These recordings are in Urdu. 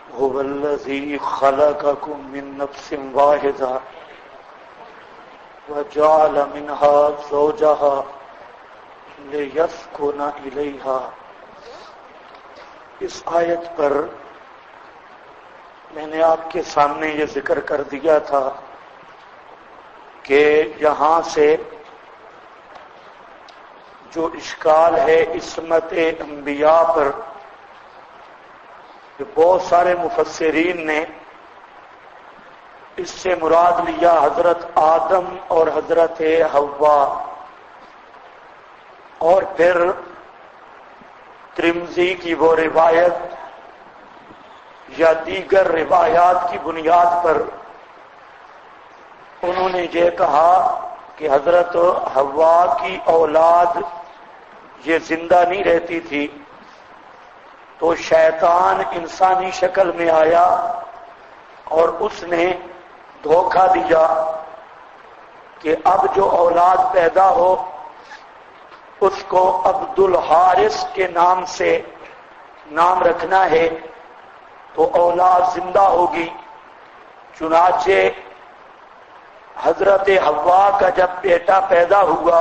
هو الذي خلقكم من نفس واحدة وجعل منها زوجها ليسكن إليها. اس آیت پر میں نے آپ کے سامنے یہ ذکر کر دیا تھا کہ یہاں سے جو اشکال ہے عصمت انبیاء پر، کہ بہت سارے مفسرین نے اس سے مراد لیا حضرت آدم اور حضرت حوا، اور پھر ترمذی کی وہ روایت یا دیگر روایات کی بنیاد پر انہوں نے یہ کہا کہ حضرت حوا کی اولاد یہ زندہ نہیں رہتی تھی، تو شیطان انسانی شکل میں آیا اور اس نے دھوکہ دیا کہ اب جو اولاد پیدا ہو اس کو عبد الحارث کے نام سے نام رکھنا ہے تو اولاد زندہ ہوگی۔ چنانچہ حضرت حوا کا جب بیٹا پیدا ہوا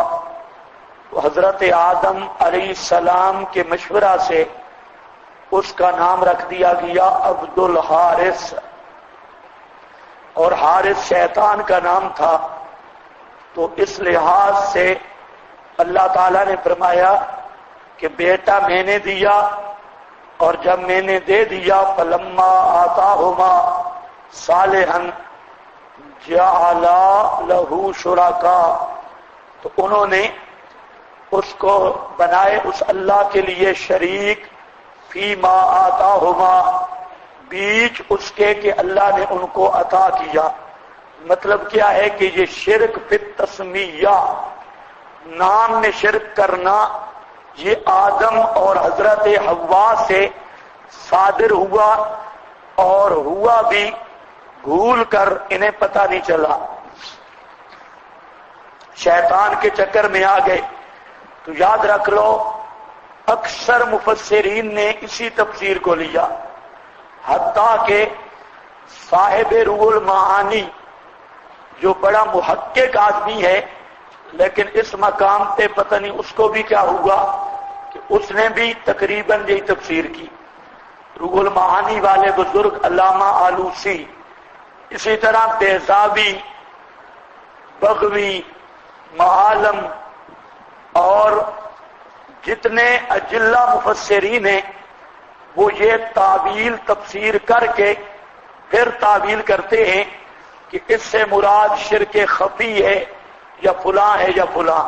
تو حضرت آدم علیہ السلام کے مشورہ سے اس کا نام رکھ دیا گیا عبد الحارث، اور حارث شیطان کا نام تھا۔ تو اس لحاظ سے اللہ تعالیٰ نے فرمایا کہ بیٹا میں نے دیا، اور جب میں نے دے دیا فلما آتاہما صالحا جعلا لہ شرکا، تو انہوں نے اس کو بنائے اس اللہ کے لیے شریک فیما آتاہما، بیچ اس کے کہ اللہ نے ان کو عطا کیا۔ مطلب کیا ہے کہ یہ شرک فی التسمیہ، نام میں شرک کرنا، یہ آدم اور حضرت حوا سے صادر ہوا، اور ہوا بھی بھول کر، انہیں پتہ نہیں چلا، شیطان کے چکر میں آ گئے۔ تو یاد رکھ لو اکثر مفسرین نے اسی تفسیر کو لیا، حتیٰ کہ صاحب روح المعانی جو بڑا محقق آدمی ہے، لیکن اس مقام پہ پتہ نہیں اس کو بھی کیا ہوا کہ اس نے بھی تقریباً یہی تفسیر کی۔ روح المعانی والے بزرگ علامہ آلوسی، اسی طرح بیضاوی، بغوی، معالم اور جتنے اجلہ مفسرین ہیں وہ یہ تعویل تفسیر کر کے پھر تعویل کرتے ہیں کہ اس سے مراد شرک خفی ہے یا فلاں ہے یا فلاں۔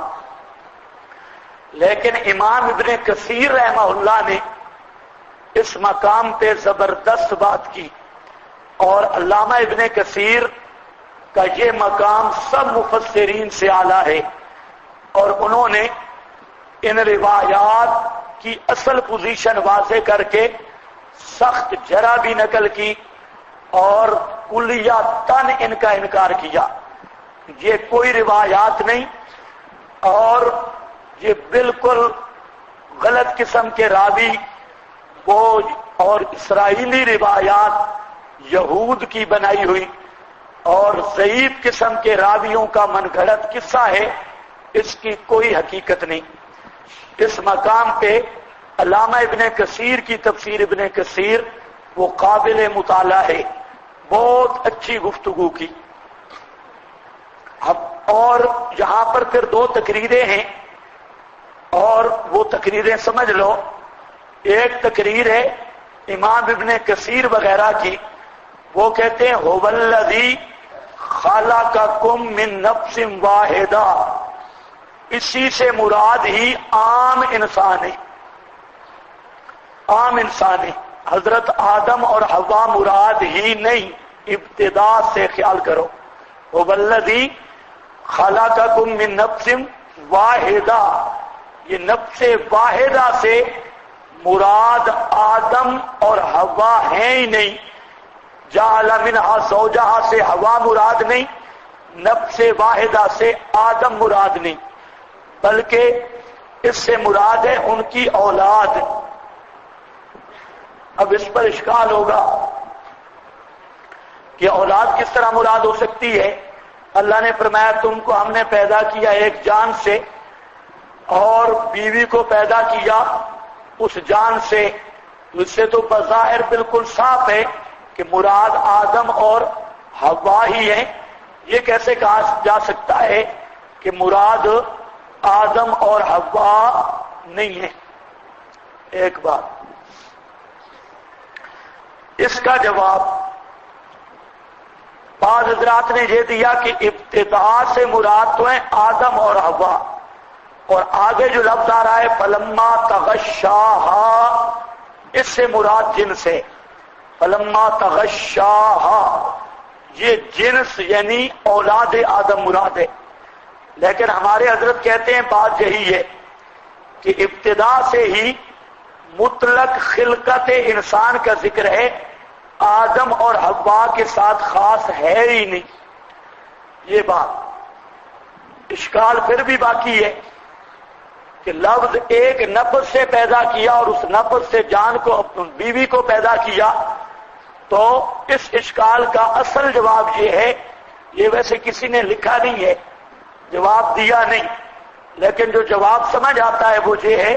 لیکن امام ابن کثیر رحمہ اللہ نے اس مقام پہ زبردست بات کی، اور علامہ ابن کثیر کا یہ مقام سب مفسرین سے اعلیٰ ہے، اور انہوں نے ان روایات کی اصل پوزیشن واضح کر کے سخت جرح بھی نقل کی اور کلیاتاً ان کا انکار کیا۔ یہ کوئی روایات نہیں، اور یہ بالکل غلط قسم کے راوی وہ، اور اسرائیلی روایات یہود کی بنائی ہوئی اور ضعیف قسم کے راویوں کا من گھڑت قصہ ہے، اس کی کوئی حقیقت نہیں۔ اس مقام پہ علامہ ابن کثیر کی تفسیر ابن کثیر وہ قابل مطالعہ ہے، بہت اچھی گفتگو کی۔ اور یہاں پر پھر دو تقریریں ہیں، اور وہ تقریریں سمجھ لو۔ ایک تقریر ہے امام ابن کثیر وغیرہ کی، وہ کہتے ہیں هو الذی خلقکم من نفس واحدہ، اسی سے مراد ہی عام انسان ہے، عام انسان ہے، حضرت آدم اور حوا مراد ہی نہیں، ابتدا سے خیال کرو۔ هو الذی خلقکم من نفس واحدہ، یہ نفس واحدہ سے مراد آدم اور حوا ہیں ہی نہیں، جعل منہا زوجہا سے حوا مراد نہیں، نفس واحدہ سے آدم مراد نہیں، بلکہ اس سے مراد ہے ان کی اولاد۔ اب اس پر اشکال ہوگا کہ اولاد کس طرح مراد ہو سکتی ہے؟ اللہ نے فرمایا تم کو ہم نے پیدا کیا ایک جان سے اور بیوی کو پیدا کیا اس جان سے، اس سے تو بظاہر بالکل صاف ہے کہ مراد آدم اور حوا ہی ہیں۔ یہ کیسے کہا جا سکتا ہے کہ مراد آدم اور حوا نہیں ہے؟ ایک بات اس کا جواب بعض حضرات نے یہ دیا کہ ابتدا سے مراد تو ہیں آدم اور حوا، اور آگے جو لفظ آ رہا ہے فلما تغشاہا، اس سے مراد جنس ہے۔ فلما تغشاہا یہ جنس یعنی اولاد آدم مراد ہے، لیکن ہمارے حضرت کہتے ہیں بات یہی ہے کہ ابتدا سے ہی مطلق خلقت انسان کا ذکر ہے، آدم اور حوا کے ساتھ خاص ہے ہی نہیں۔ یہ بات اشکال پھر بھی باقی ہے کہ لفظ ایک نفس سے پیدا کیا اور اس نفس سے جان کو بیوی کو پیدا کیا، تو اس اشکال کا اصل جواب یہ ہے، یہ ویسے کسی نے لکھا نہیں ہے، جواب دیا نہیں، لیکن جو جواب سمجھ آتا ہے وہ یہ ہے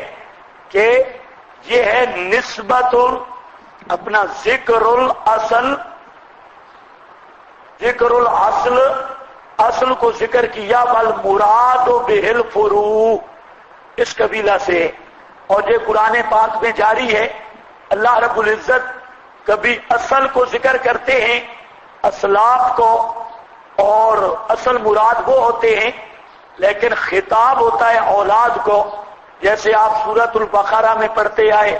کہ یہ ہے نسبت اپنا ذکر الاصل، اصل کو ذکر کیا، والمراد بہ الفروع، اس قبیلہ سے۔ اور یہ قرآن پاک میں جاری ہے، اللہ رب العزت کبھی اصل کو ذکر کرتے ہیں اسلاف کو، اور اصل مراد وہ ہوتے ہیں، لیکن خطاب ہوتا ہے اولاد کو، جیسے آپ سورۃ البقرہ میں پڑھتے آئے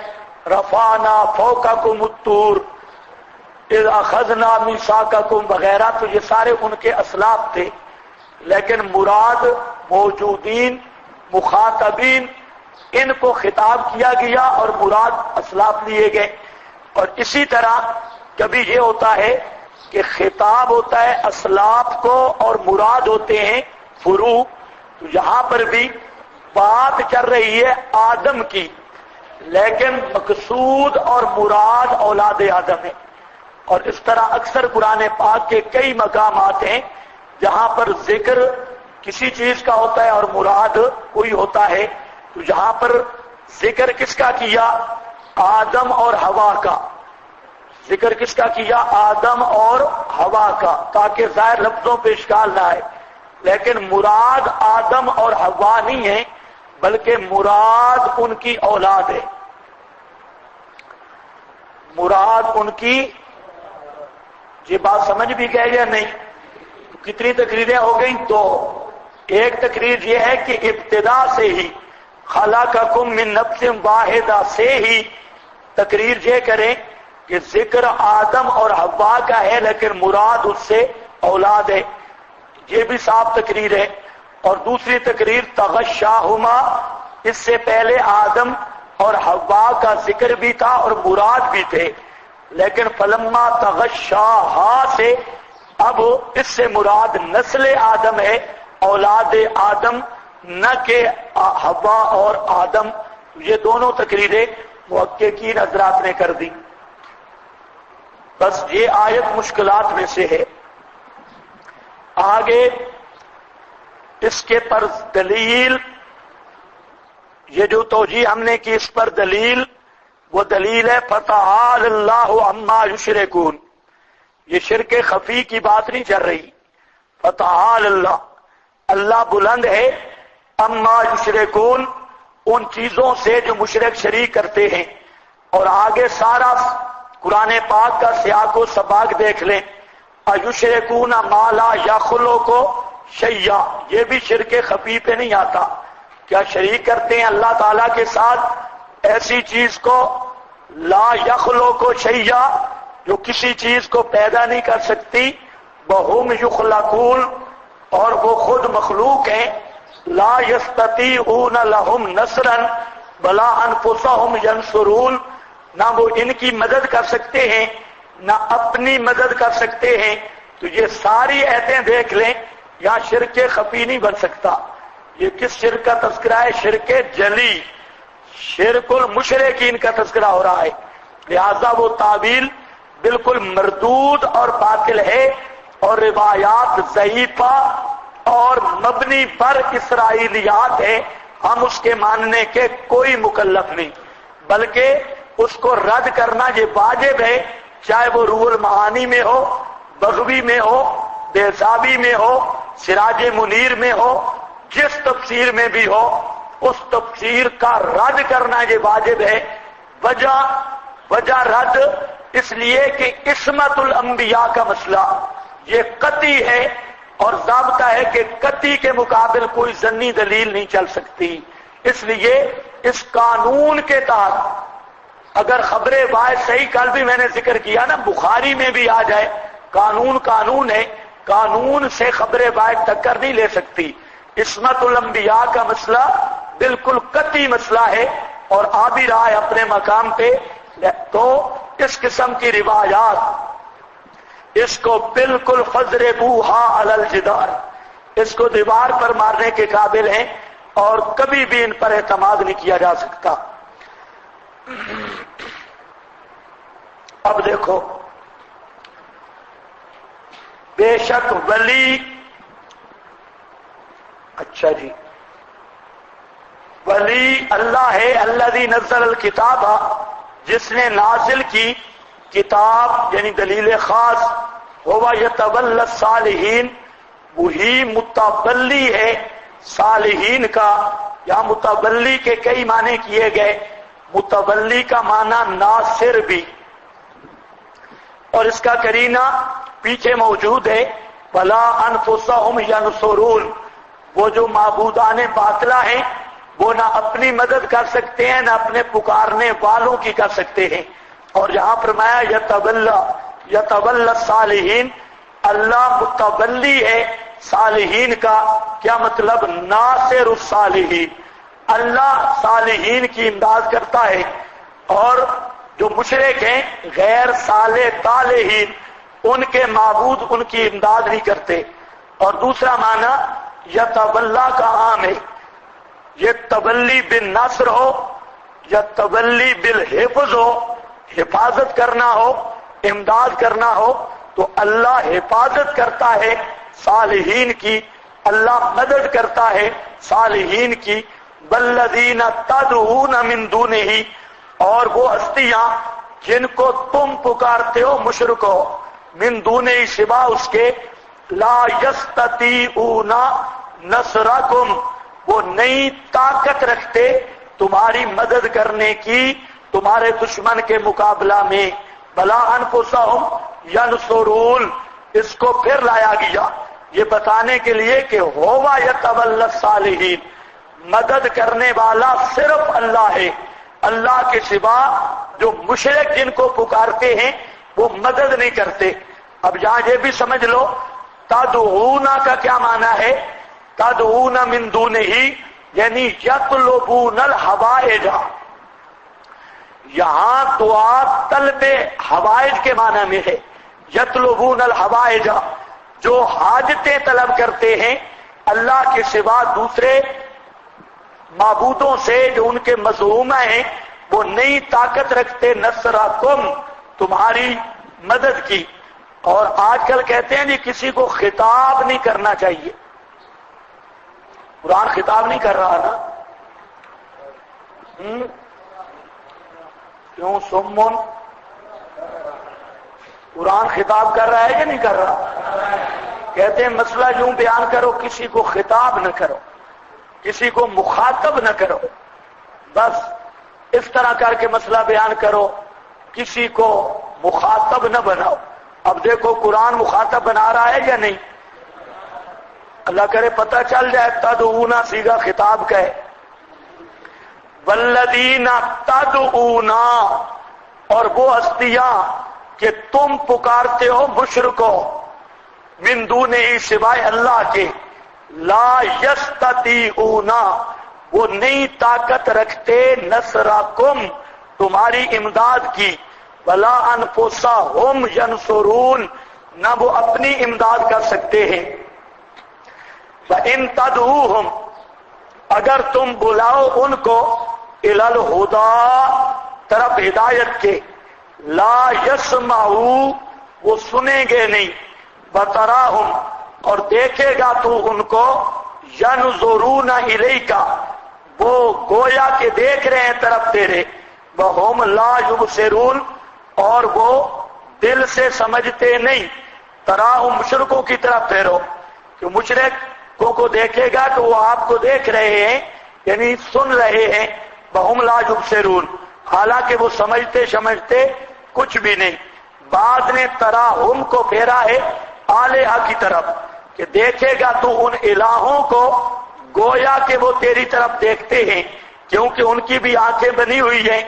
رفعنا فوقکم الطور اذ اخذنا میثاقکم وغیرہ، تو یہ سارے ان کے اسلاف تھے، لیکن مراد موجودین مخاطبین ان کو خطاب کیا گیا اور مراد اسلاف لیے گئے۔ اور اسی طرح کبھی یہ ہوتا ہے کہ خطاب ہوتا ہے اسلاف کو اور مراد ہوتے ہیں فروع، تو یہاں پر بھی بات چل رہی ہے آدم کی، لیکن مقصود اور مراد اولاد آدم ہے۔ اور اس طرح اکثر قرآن پاک کے کئی مقامات ہیں جہاں پر ذکر کسی چیز کا ہوتا ہے اور مراد کوئی ہوتا ہے، تو یہاں پر ذکر کس کا کیا؟ آدم اور حوا کا۔ ذکر کس کا کیا؟ آدم اور حوا کا، تاکہ ظاہر لفظوں پہ اشکال نہ آئے، لیکن مراد آدم اور حوا نہیں ہے، بلکہ مراد ان کی اولاد ہے، مراد ان کی۔ یہ بات سمجھ بھی گئے یا نہیں؟ تو کتنی تقریریں ہو گئیں؟ دو۔ ایک تقریر یہ ہے کہ ابتدا سے ہی خلقکم من نفس واحدہ سے ہی تقریر یہ کریں کہ ذکر آدم اور حوا کا ہے، لیکن مراد اس سے اولاد ہے، یہ بھی صاف تقریر ہے۔ اور دوسری تقریر تغشاہما، اس سے پہلے آدم اور حوا کا ذکر بھی تھا اور مراد بھی تھے، لیکن فلما تغشاہا سے اب اس سے مراد نسل آدم ہے، اولاد آدم، نہ کہ حوا اور آدم۔ یہ دونوں تقریریں محققین حضرات نے کر دی۔ بس یہ آیت مشکلات میں سے ہے۔ آگے اس کے پر دلیل، یہ جو توجیہ ہم نے کی اس پر دلیل، وہ دلیل ہے فتعالی اللہ عما یشرکون۔ یہ شرک خفی کی بات نہیں چل رہی، فتعالی اللہ، اللہ بلند ہے، عما یشرکون، ان چیزوں سے جو مشرک شریک کرتے ہیں۔ اور آگے سارا قرآن پاک کا سیاق و سباق دیکھ لیں، ایشرکون ما لا یخلق شیئا، یہ بھی شرک خفی پہ نہیں آتا۔ کیا شریک کرتے ہیں اللہ تعالیٰ کے ساتھ ایسی چیز کو لا یخلق شیئا، جو کسی چیز کو پیدا نہیں کر سکتی، وہم یخلقون، اور وہ خود مخلوق ہیں، لا یستطیعون لہم نصرا ولا انفسہم ینصرون، نہ وہ ان کی مدد کر سکتے ہیں نہ اپنی مدد کر سکتے ہیں۔ تو یہ ساری ایتیں دیکھ لیں، یہاں شرک خفی نہیں بن سکتا۔ یہ کس شرک کا تذکرہ ہے؟ شرک جلی، شرک المشرکین کا تذکرہ ہو رہا ہے، لہذا وہ تعویل بالکل مردود اور باطل ہے، اور روایات ضعیفہ اور مبنی پر اسرائیلیات ہے، ہم اس کے ماننے کے کوئی مکلف نہیں، بلکہ اس کو رد کرنا یہ واجب ہے، چاہے وہ روح المعانی میں ہو، بغوی میں ہو، بیضابی میں ہو، سراج منیر میں ہو، جس تفسیر میں بھی ہو، اس تفسیر کا رد کرنا یہ واجب ہے۔ وجہ رد اس لیے کہ عصمت الانبیاء کا مسئلہ یہ قطعی ہے، اور ضابطہ ہے کہ قطعی کے مقابل کوئی ظنی دلیل نہیں چل سکتی، اس لیے اس قانون کے تحت اگر خبر واحد صحیح، کل بھی میں نے ذکر کیا نا، بخاری میں بھی آ جائے، قانون ہے، قانون سے خبر واحد ٹکر نہیں لے سکتی۔ عصمت الانبیاء کا مسئلہ بالکل قطعی مسئلہ ہے اور آ بھی رہا ہے اپنے مقام پہ، تو اس قسم کی روایات اس کو بالکل فضربوہا علی الجدار، اس کو دیوار پر مارنے کے قابل ہیں، اور کبھی بھی ان پر اعتماد نہیں کیا جا سکتا۔ اب دیکھو، بے شک ولی، اچھا جی، ولی اللہ ہے الذی نزل الکتاب، جس نے نازل کی کتاب، یعنی دلیل خاص، ہوا یتولی الصالحین، وہی متولی ہے صالحین کا۔ یا متولی کے کئی معنی کیے گئے، متولی کا معنی ناصر بھی، اور اس کا قرینہ پیچھے موجود ہے، ولا انفسہم ینصرون، وہ جو معبودان باطلہ ہیں وہ نہ اپنی مدد کر سکتے ہیں، نہ اپنے پکارنے والوں کی کر سکتے ہیں۔ اور یہاں فرمایا یتولی الصالحین، اللہ متولی ہے صالحین کا، کیا مطلب؟ ناصر الصالحین، اللہ صالحین کی امداد کرتا ہے، اور جو مشرک ہیں غیر صالح طالحین، ان کے معبود ان کی امداد نہیں کرتے۔ اور دوسرا معنی یتولی کا عام ہے، یہ تولی بالنصر ہو یا تولی بالحفظ ہو، حفاظت کرنا ہو، امداد کرنا ہو، تو اللہ حفاظت کرتا ہے صالحین کی، اللہ مدد کرتا ہے صالحین کی۔ والذین تدعون من دونہ، اور وہ ہستیاں جن کو تم پکارتے ہو مشرکو، من دونہ سوا اس کے، لا یستطیعون نصرکم، وہ نئی طاقت رکھتے تمہاری مدد کرنے کی تمہارے دشمن کے مقابلہ میں۔ بلا انفسہم ینصرون، اس کو پھر لایا گیا یہ بتانے کے لیے کہ ہوا یتولی الصالحین، مدد کرنے والا صرف اللہ ہے، اللہ کے سوا جو مشرک جن کو پکارتے ہیں وہ مدد نہیں کرتے۔ اب یہاں یہ بھی سمجھ لو، تدعون کا کیا معنی ہے؟ تدعون من دونہ، یعنی یطلبون الحوائج، یہاں دعا طلب حوائج کے معنی میں ہے، یطلبون الحوائج، جو حاجتیں طلب کرتے ہیں اللہ کے سوا دوسرے معبودوں سے جو ان کے مظلومہ ہیں، وہ نئی طاقت رکھتے نصرکم، تمہاری مدد کی۔ اور آج کل کہتے ہیں جی کسی کو خطاب نہیں کرنا چاہیے، قرآن خطاب نہیں کر رہا نا، کیوں؟ سمن، قرآن خطاب کر رہا ہے یا نہیں کر رہا؟ کہتے ہیں مسئلہ یوں بیان کرو، کسی کو خطاب نہ کرو، کسی کو مخاطب نہ کرو، بس اس طرح کر کے مسئلہ بیان کرو، کسی کو مخاطب نہ بناؤ۔ اب دیکھو قرآن مخاطب بنا رہا ہے یا نہیں؟ اللہ کرے پتہ چل جائے، تدعون صیغہ خطاب کا ہے۔ والذین تدعون، اور وہ ہستیاں کہ تم پکارتے ہو مشرکو، من دونہ سوائے اللہ کے، لا یستطیعون، وہ نئی طاقت رکھتے نصرکم، تمہاری امداد کی، ولا انفسہم ینصرون، نہ وہ اپنی امداد کر سکتے ہیں۔ وَإِن تَدْعُوهُمْ، اگر تم بلاؤ ان کو، اِلَى الْهُدَىٰ، طرف ہدایت کے، لا یسمعو وہ سنیں گے نہیں، وتراہم اور دیکھے گا تو ان کو، ینظرون الیک وہ گویا کہ دیکھ رہے ہیں طرف تیرے، وہم لا یبصرون اور وہ دل سے سمجھتے نہیں۔ تراہم مشرکوں کی طرف پھیرو کہ مشرکوں کو دیکھے گا تو وہ آپ کو دیکھ رہے ہیں یعنی سن رہے ہیں، وہم لا یبصرون حالانکہ وہ سمجھتے کچھ بھی نہیں۔ بعد نے تراہم کو پھیرا ہے آلہہ کی طرف کہ دیکھے گا تو ان الہوں کو گویا کہ وہ تیری طرف دیکھتے ہیں، کیونکہ ان کی بھی آنکھیں بنی ہوئی ہیں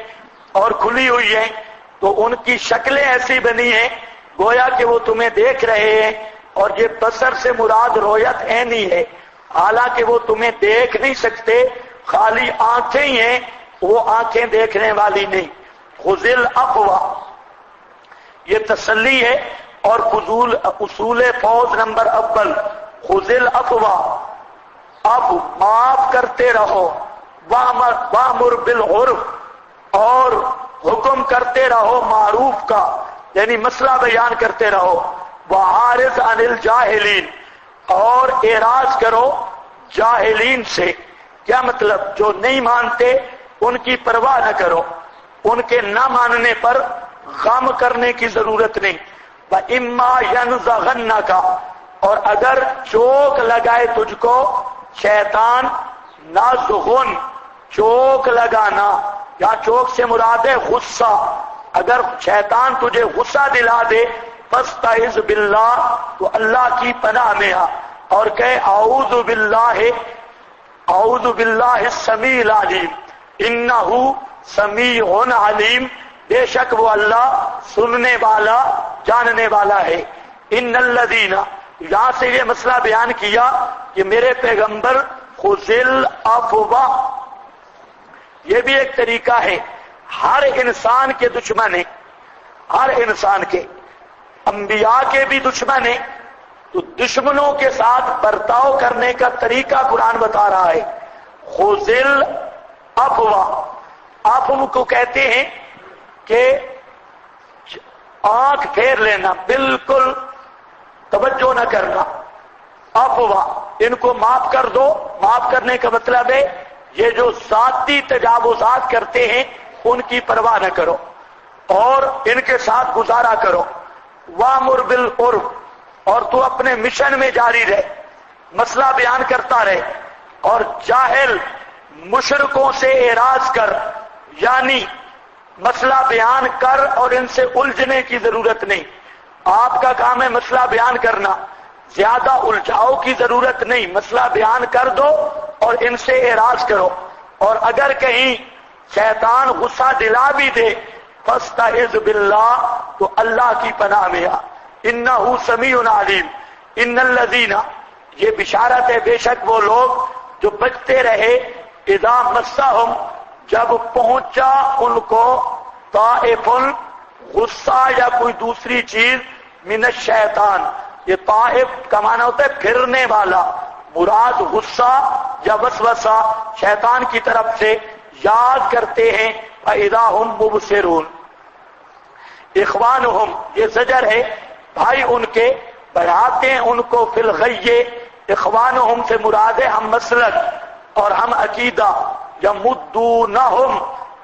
اور کھلی ہوئی ہیں، تو ان کی شکلیں ایسی بنی ہیں گویا کہ وہ تمہیں دیکھ رہے ہیں۔ اور یہ بصر سے مراد رؤیت عینی ہے، حالانکہ وہ تمہیں دیکھ نہیں سکتے، خالی آنکھیں ہی ہیں، وہ آنکھیں دیکھنے والی نہیں۔ خذ العفو یہ تسلی ہے، اور اصول فوز نمبر اول خذ العفو اب معاف کرتے رہو، وامر بالعرف اور حکم کرتے رہو معروف کا یعنی مسئلہ بیان کرتے رہو، وعارض عن الجاہلین اور اعراض کرو جاہلین سے۔ کیا مطلب؟ جو نہیں مانتے ان کی پرواہ نہ کرو، ان کے نہ ماننے پر غم کرنے کی ضرورت نہیں۔ وَإِمَّا يَنزَغَنَّكَ اور اگر چوک لگائے تجھ کو شیطان، نازغن چوک لگانا، یا چوک سے مراد ہے غصہ، اگر شیطان تجھے غصہ دلا دے فاستعذ باللہ تو اللہ کی پناہ میں آ اور کہے اعوذ باللہ السمیع العلیم انہ سمیع علیم بے شک وہ اللہ سننے والا جاننے والا ہے۔ ان الذین یہاں سے یہ مسئلہ بیان کیا کہ میرے پیغمبر خذ العفو یہ بھی ایک طریقہ ہے، ہر انسان کے دشمن ہیں، ہر انسان کے، انبیاء کے بھی دشمن ہیں، تو دشمنوں کے ساتھ برتاؤ کرنے کا طریقہ قرآن بتا رہا ہے۔ خذ العفو عفو کو کہتے ہیں کہ آنکھ پھیر لینا، بالکل توجہ نہ کرنا، عفو ان کو معاف کر دو۔ معاف کرنے کا مطلب ہے یہ جو ذاتی تجاوزات کرتے ہیں ان کی پرواہ نہ کرو اور ان کے ساتھ گزارا کرو۔ وامر بالعرف اور تو اپنے مشن میں جاری رہ، مسئلہ بیان کرتا رہے، اور جاہل مشرکوں سے اعراض کر، یعنی مسئلہ بیان کر اور ان سے الجھنے کی ضرورت نہیں۔ آپ کا کام ہے مسئلہ بیان کرنا، زیادہ الجھاؤ کی ضرورت نہیں، مسئلہ بیان کر دو اور ان سے اعراض کرو۔ اور اگر کہیں شیطان غصہ دلا بھی دے فاستعذ باللہ تو اللہ کی پناہ میں آ، انہ سمیع علیم۔ ان الذین یہ بشارت ہے بے شک وہ لوگ جو بچتے رہے، اذا مسہم جب پہنچا ان کو، طائف غصہ یا کوئی دوسری چیز، من الشیطان یہ طائف کا معنی ہوتا ہے پھرنے والا، مراد غصہ یا وسوسہ شیطان کی طرف سے یاد کرتے ہیں، فَإِذَا هُمْ مُبْصِرُونَ۔ اخوانہم یہ زجر ہے، بھائی ان کے، بڑھاتے ہیں ان کو، فی الغی اخوانہم سے مراد ہے ہم مسلک اور ہم عقیدہ، یمدونہم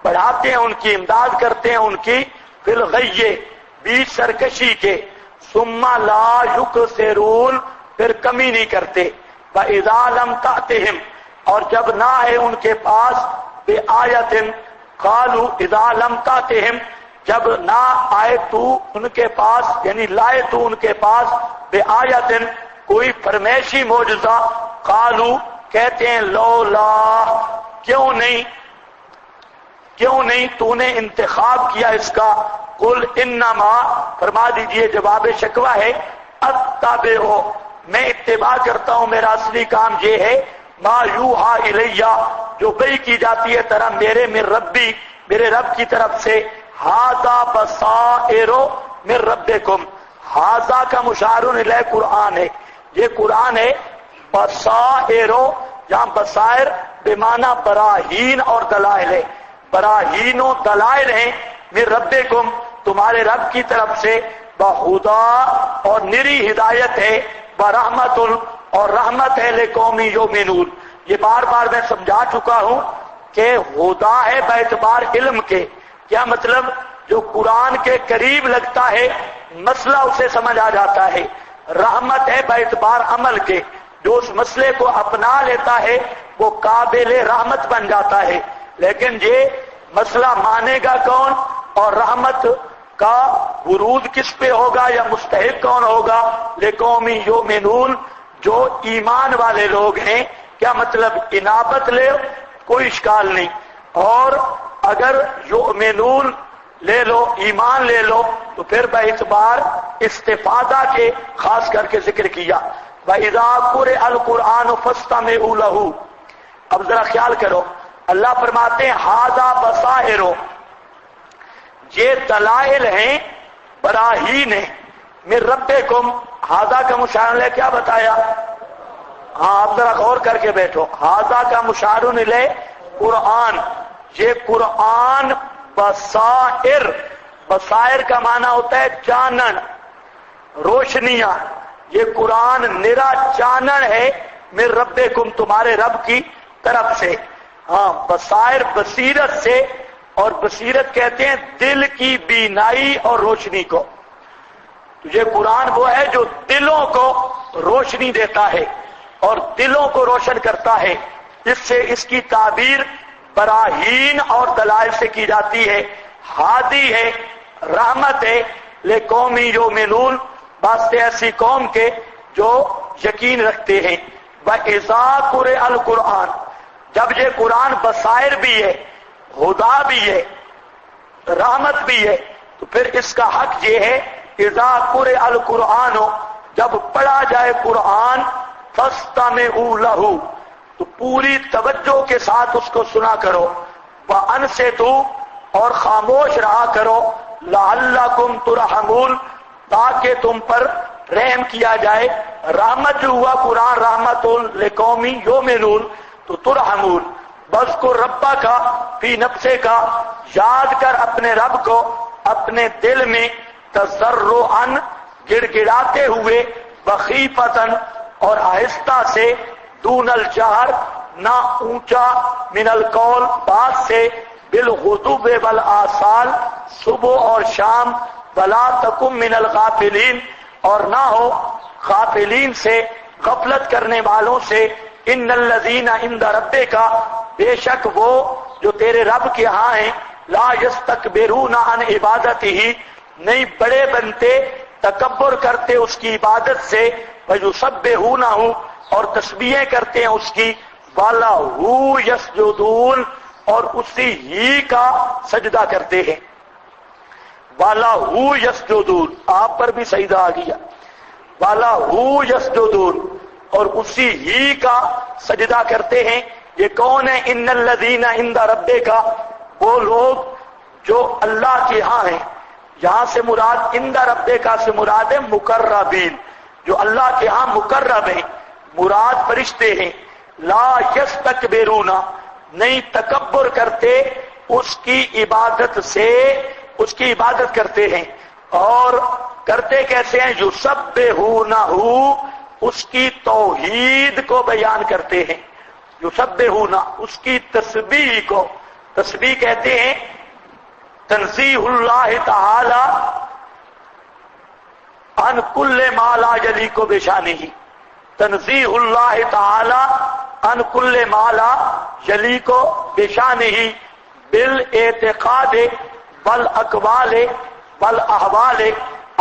بڑھاتے ہیں ان کی، امداد کرتے ہیں ان کی، فی الغی بیچ سرکشی کے، ثم لا یکسرون پھر کمی نہیں کرتے، فَإِذَا لَمْ تَأْتِهِمْ اور جب نہ آئے ان کے پاس، بِآیَةٍ قَالُوا اِذَا لَمْ تَأْتِهِمْ جب نہ آئے تو ان کے پاس یعنی لائے تو ان کے پاس، بِآیَةٍ کوئی فرمائشی معجزہ، قالوا کہتے ہیں لولا کیوں نہیں تو نے انتخاب کیا اس کا، قل انما فرما دیجئے جواب شکوہ ہے، اتبع میں اتباع کرتا ہوں، میرا اصلی کام یہ ہے، ما یوحا الیہ جو وحی کی جاتی ہے طرح من ربی میرے رب کی طرف سے، ھذا بصائر من ربکم، ھذا کا مشار الیہ قرآن ہے، یہ قرآن ہے، بصائر جہاں بصائر بمعنی براہین اور دلائل ہے، براہین و دلائل ہیں، من ربکم تمہارے رب کی طرف سے، بہدا اور نری ہدایت ہے، برحمت اور رحمت ہے، لقوم یؤمنون۔ یہ بار بار میں سمجھا چکا ہوں کہ ہدا ہے باعتبار علم کے، کیا مطلب؟ جو قرآن کے قریب لگتا ہے مسئلہ اسے سمجھ آ جاتا ہے۔ رحمت ہے باعتبار عمل کے، جو اس مسئلے کو اپنا لیتا ہے وہ قابل رحمت بن جاتا ہے۔ لیکن یہ مسئلہ مانے گا کون اور رحمت کا ورود کس پہ ہوگا یا مستحق کون ہوگا؟ لقوم یؤمنون، جو ایمان والے لوگ ہیں۔ کیا مطلب؟ انابت لے، کوئی اشکال نہیں، اور اگر یؤمنون لے لو، ایمان لے لو، تو پھر باعتبار استفادہ کے خاص کر کے ذکر کیا۔ وَإِذَا قُرِئَ الْقُرْآنُ فَاسْتَمِعُوا لَهُ۔ اب ذرا خیال کرو، اللہ فرماتے ہیں ھذا بصائر، یہ دلائل ہیں، براہین ہیں، من ربکم۔ ھذا کا مشار لے کیا بتایا؟ ہاں اب ذرا غور کر کے بیٹھو، ھذا کا مشار لے قرآن، یہ قرآن بصائر، بصائر کا معنی ہوتا ہے چانن، روشنیاں، یہ قرآن نرا چانن ہے، من ربکم، تمہارے رب کی طرف سے۔ ہاں بصائر بصیرت سے، اور بصیرت کہتے ہیں دل کی بینائی اور روشنی کو۔ یہ قرآن وہ ہے جو دلوں کو روشنی دیتا ہے اور دلوں کو روشن کرتا ہے، اس سے اس کی تعبیر براہین اور دلائل سے کی جاتی ہے۔ ہادی ہے، رحمت ہے، لقوم یؤمنون، واسطے ایسی قوم کے جو یقین رکھتے ہیں۔ وَإِذَا قُرِئَ الْقُرْآنُ، جب یہ قرآن بصائر بھی ہے، ہدا بھی ہے، رحمت بھی ہے، تو پھر اس کا حق یہ ہے اذا قُرِئَ الْقُرْآنُ، جب پڑھا جائے قرآن، فَاسْتَمِعُوا لَهُ، تو پوری توجہ کے ساتھ اس کو سنا کرو، وَأَنصِتُوا، اور خاموش رہا کرو، لَعَلَّكُمْ تُرْحَمُونَ، تاکہ تم پر رحم کیا جائے۔ رحمت جو ہوا قرآن رحمت لقوم یؤمنون، تو ترحمون۔ بذکر ربک کا فی نفسے کا، یاد کر اپنے رب کو اپنے دل میں، تضرعاً گڑ گڑاتے ہوئے، وخیفتاً اور آہستہ سے، دون الجہر نہ اونچا، من القول بات سے، بالغدو والآصال صبح اور شام، ولا تکن من الغافلین اور نہ ہو غافلین سے، غفلت کرنے والوں سے۔ ان الذین عند ربک، بے شک وہ جو تیرے رب کے ہاں ہیں، لا یستکبرون عن عبادتہ، نہیں بڑے بنتے، تکبر کرتے اس کی عبادت سے، ویسبحونہ، اور تسبیحیں کرتے ہیں اس کی، وَلَهُ یسجدون، اور اسی ہی کا سجدہ کرتے ہیں۔ وَلَهُ یسجدون، آپ پر بھی سجدہ آ گیا، وَلَهُ یسجدون، اور اسی ہی کا سجدہ کرتے ہیں۔ یہ کون ہے؟ ان الذین عند ربک، وہ لوگ جو اللہ کے ہاں ہیں۔ یہاں سے مراد عند ربک سے مراد ہے مقربین، جو اللہ کے ہاں مقرب ہیں، مراد فرشتے ہیں۔ لا یستکبرون، نہیں تکبر کرتے اس کی عبادت سے، اس کی عبادت کرتے ہیں، اور کرتے کیسے ہیں؟ یسبحونہ، اس کی توحید کو بیان کرتے ہیں، یسبحونہ، اس کی تسبیح کو۔ تسبیح کہتے ہیں تنزیہ اللہ تعالی عن کل ما لا یلیق بشانہ، تنزیہ اللہ تعالی عن کل ما لا یلیق بشانہ، بالاعتقاد والاقوال والاحوال۔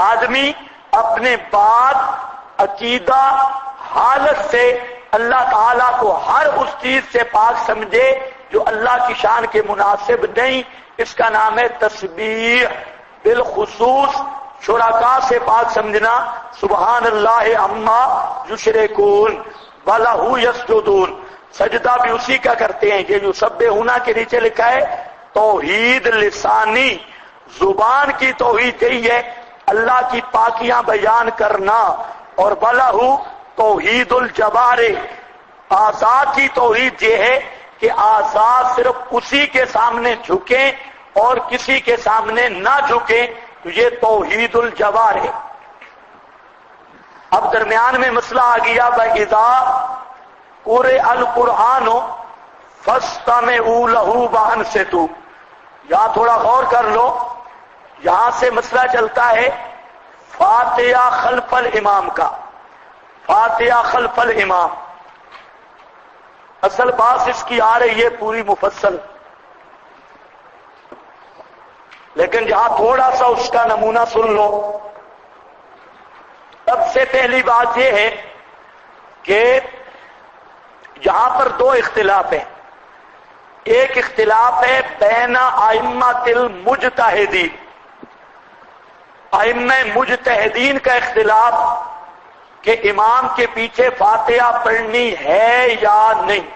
آدمی اپنے بات، عقیدہ، حالت سے اللہ تعالیٰ کو ہر اس چیز سے پاک سمجھے جو اللہ کی شان کے مناسب نہیں، اس کا نام ہے تسبیح۔ بالخصوص شرکاء سے پاک سمجھنا، سبحان اللہ عما یشرکون، وَلَهُ یسجدون، سجدہ بھی اسی کا کرتے ہیں۔ یہ جو یسبحون کے نیچے لکھا ہے توحید لسانی، زبان کی توحید یہی ہے، اللہ کی پاکیاں بیان کرنا، اور وَلَهُ توحید الجوار، اعضاء کی توحید یہ ہے کہ اعضاء صرف اسی کے سامنے جھکیں اور کسی کے سامنے نہ جھکیں، تو یہ توحید الجوار ہے۔ اب درمیان میں مسئلہ آ گیا بَإِذَا قُرِئَ الْقُرْآنُ فَاسْتَمِعُوا لَهُ وَأَنصِتُوا۔ یہاں تھوڑا غور کر لو، یہاں سے مسئلہ چلتا ہے فاتحہ خلف الامام کا، فاتحہ خلف الامام۔ اصل بات اس کی آ رہی ہے پوری مفصل، لیکن جہاں تھوڑا سا اس کا نمونہ سن لو۔ سب سے پہلی بات یہ ہے کہ یہاں پر دو اختلاف ہیں۔ ایک اختلاف ہے بین ائمۃ المجتہدین، ائمہ مجتہدین کا اختلاف کہ امام کے پیچھے فاتحہ پڑھنی ہے یا نہیں،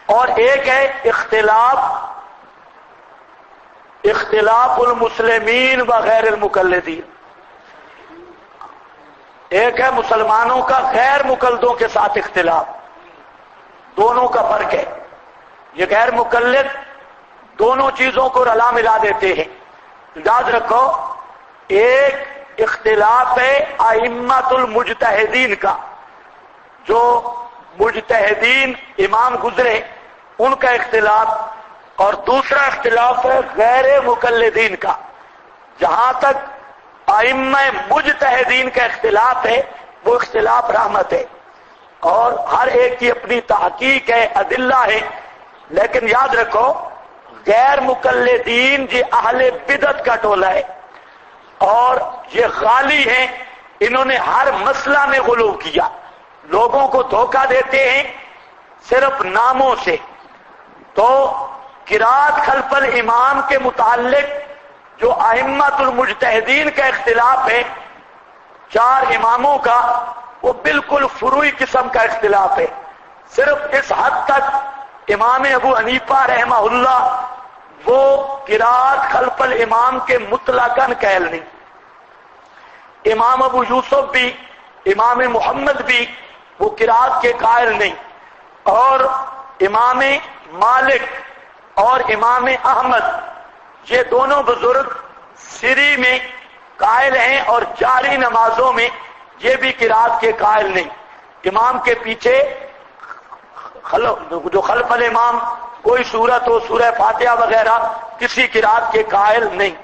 اور ایک ہے اختلاف المسلمین و غیر المقلدین، ایک ہے مسلمانوں کا غیر مقلدوں کے ساتھ اختلاف، دونوں کا فرق ہے۔ یہ غیر مقلد دونوں چیزوں کو رلا ملا دیتے ہیں۔ یاد رکھو، ایک اختلاف ہے ائمۃ المجتہدین کا، جو مجتہدین امام گزرے ان کا اختلاف، اور دوسرا اختلاف ہے غیر مقلدین کا۔ جہاں تک ائمہ مجتہدین کا اختلاف ہے وہ اختلاف رحمت ہے، اور ہر ایک کی اپنی تحقیق ہے، ادلہ ہے، لیکن یاد رکھو غیر مقلدین یہ اہل بدعت کا ٹولہ ہے، اور یہ غالی ہیں، انہوں نے ہر مسئلہ میں غلو کیا، لوگوں کو دھوکہ دیتے ہیں صرف ناموں سے۔ تو قرات خلف الامام کے متعلق جو ائمۃ المجتہدین کا اختلاف ہے، چار اماموں کا، وہ بالکل فروعی قسم کا اختلاف ہے۔ صرف اس حد تک امام ابو حنیفہ رحمہ اللہ وہ قرات خلف الامام کے مطلقاً قائل نہیں، امام ابو یوسف بھی، امام محمد بھی وہ قرات کے قائل نہیں، اور امام مالک اور امام احمد یہ دونوں بزرگ سری میں قائل ہیں، اور جاری نمازوں میں یہ بھی قرات کے قائل نہیں۔ امام کے پیچھے جو خلف الامام کوئی سورت ہو، سورہ فاتحہ وغیرہ، کسی قرات کے قائل نہیں۔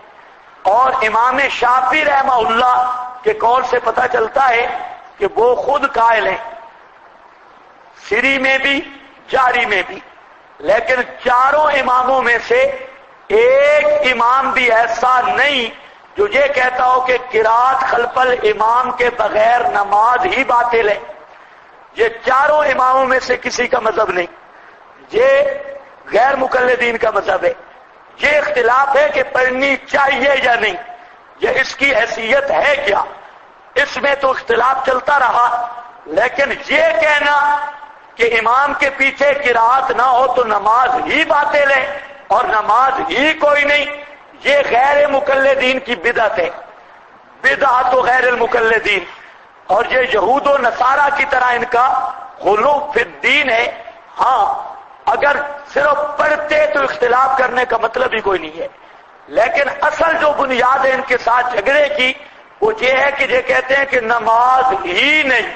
اور امام شافعی رحمہ اللہ کے قول سے پتہ چلتا ہے کہ وہ خود قائل ہیں، سری میں بھی جاری میں بھی، لیکن چاروں اماموں میں سے ایک امام بھی ایسا نہیں جو یہ کہتا ہو کہ قرات خلف الامام کے بغیر نماز ہی باطل ہے۔ یہ چاروں اماموں میں سے کسی کا مذہب نہیں، یہ غیر مقلدین کا مذہب ہے۔ یہ اختلاف ہے کہ پڑھنی چاہیے یا نہیں، یہ اس کی حیثیت ہے کیا، اس میں تو اختلاف چلتا رہا، لیکن یہ کہنا کہ امام کے پیچھے قرات نہ ہو تو نماز ہی باطل ہے اور نماز ہی کوئی نہیں، یہ غیر مقلدین کی بدعت ہے، بدعت و غیر المقلدین۔ اور یہ یہود و نصارہ کی طرح ان کا غلو فی الدین ہے۔ ہاں اگر صرف پڑھتے تو اختلاف کرنے کا مطلب ہی کوئی نہیں ہے، لیکن اصل جو بنیاد ہے ان کے ساتھ جھگڑے کی وہ یہ ہے کہ یہ کہتے ہیں کہ نماز ہی نہیں،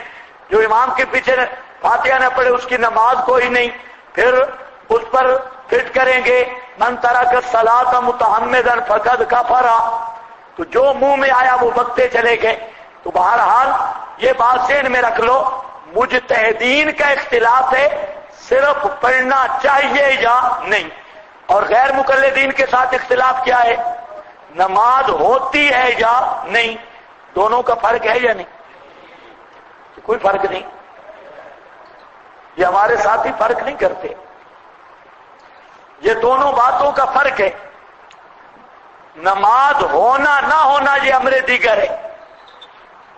جو امام کے پیچھے فاتحہ نہ پڑھے اس کی نماز کوئی نہیں، پھر اس پر فٹ کریں گے من ترک الصلاۃ متعمدا فقد کفر، تو جو منہ میں آیا وہ بکتے چلے گئے۔ تو بہرحال یہ بات ذہن میں رکھ لو، مجتہدین کا اختلاف ہے صرف پڑھنا چاہیے یا نہیں، اور غیر مقلدین کے ساتھ اختلاف کیا ہے، نماز ہوتی ہے یا نہیں۔ دونوں کا فرق ہے یا نہیں؟ کوئی فرق نہیں، یہ ہمارے ساتھ ہی فرق نہیں کرتے، یہ دونوں باتوں کا فرق ہے۔ نماز ہونا نہ ہونا یہ امر دیگر ہے،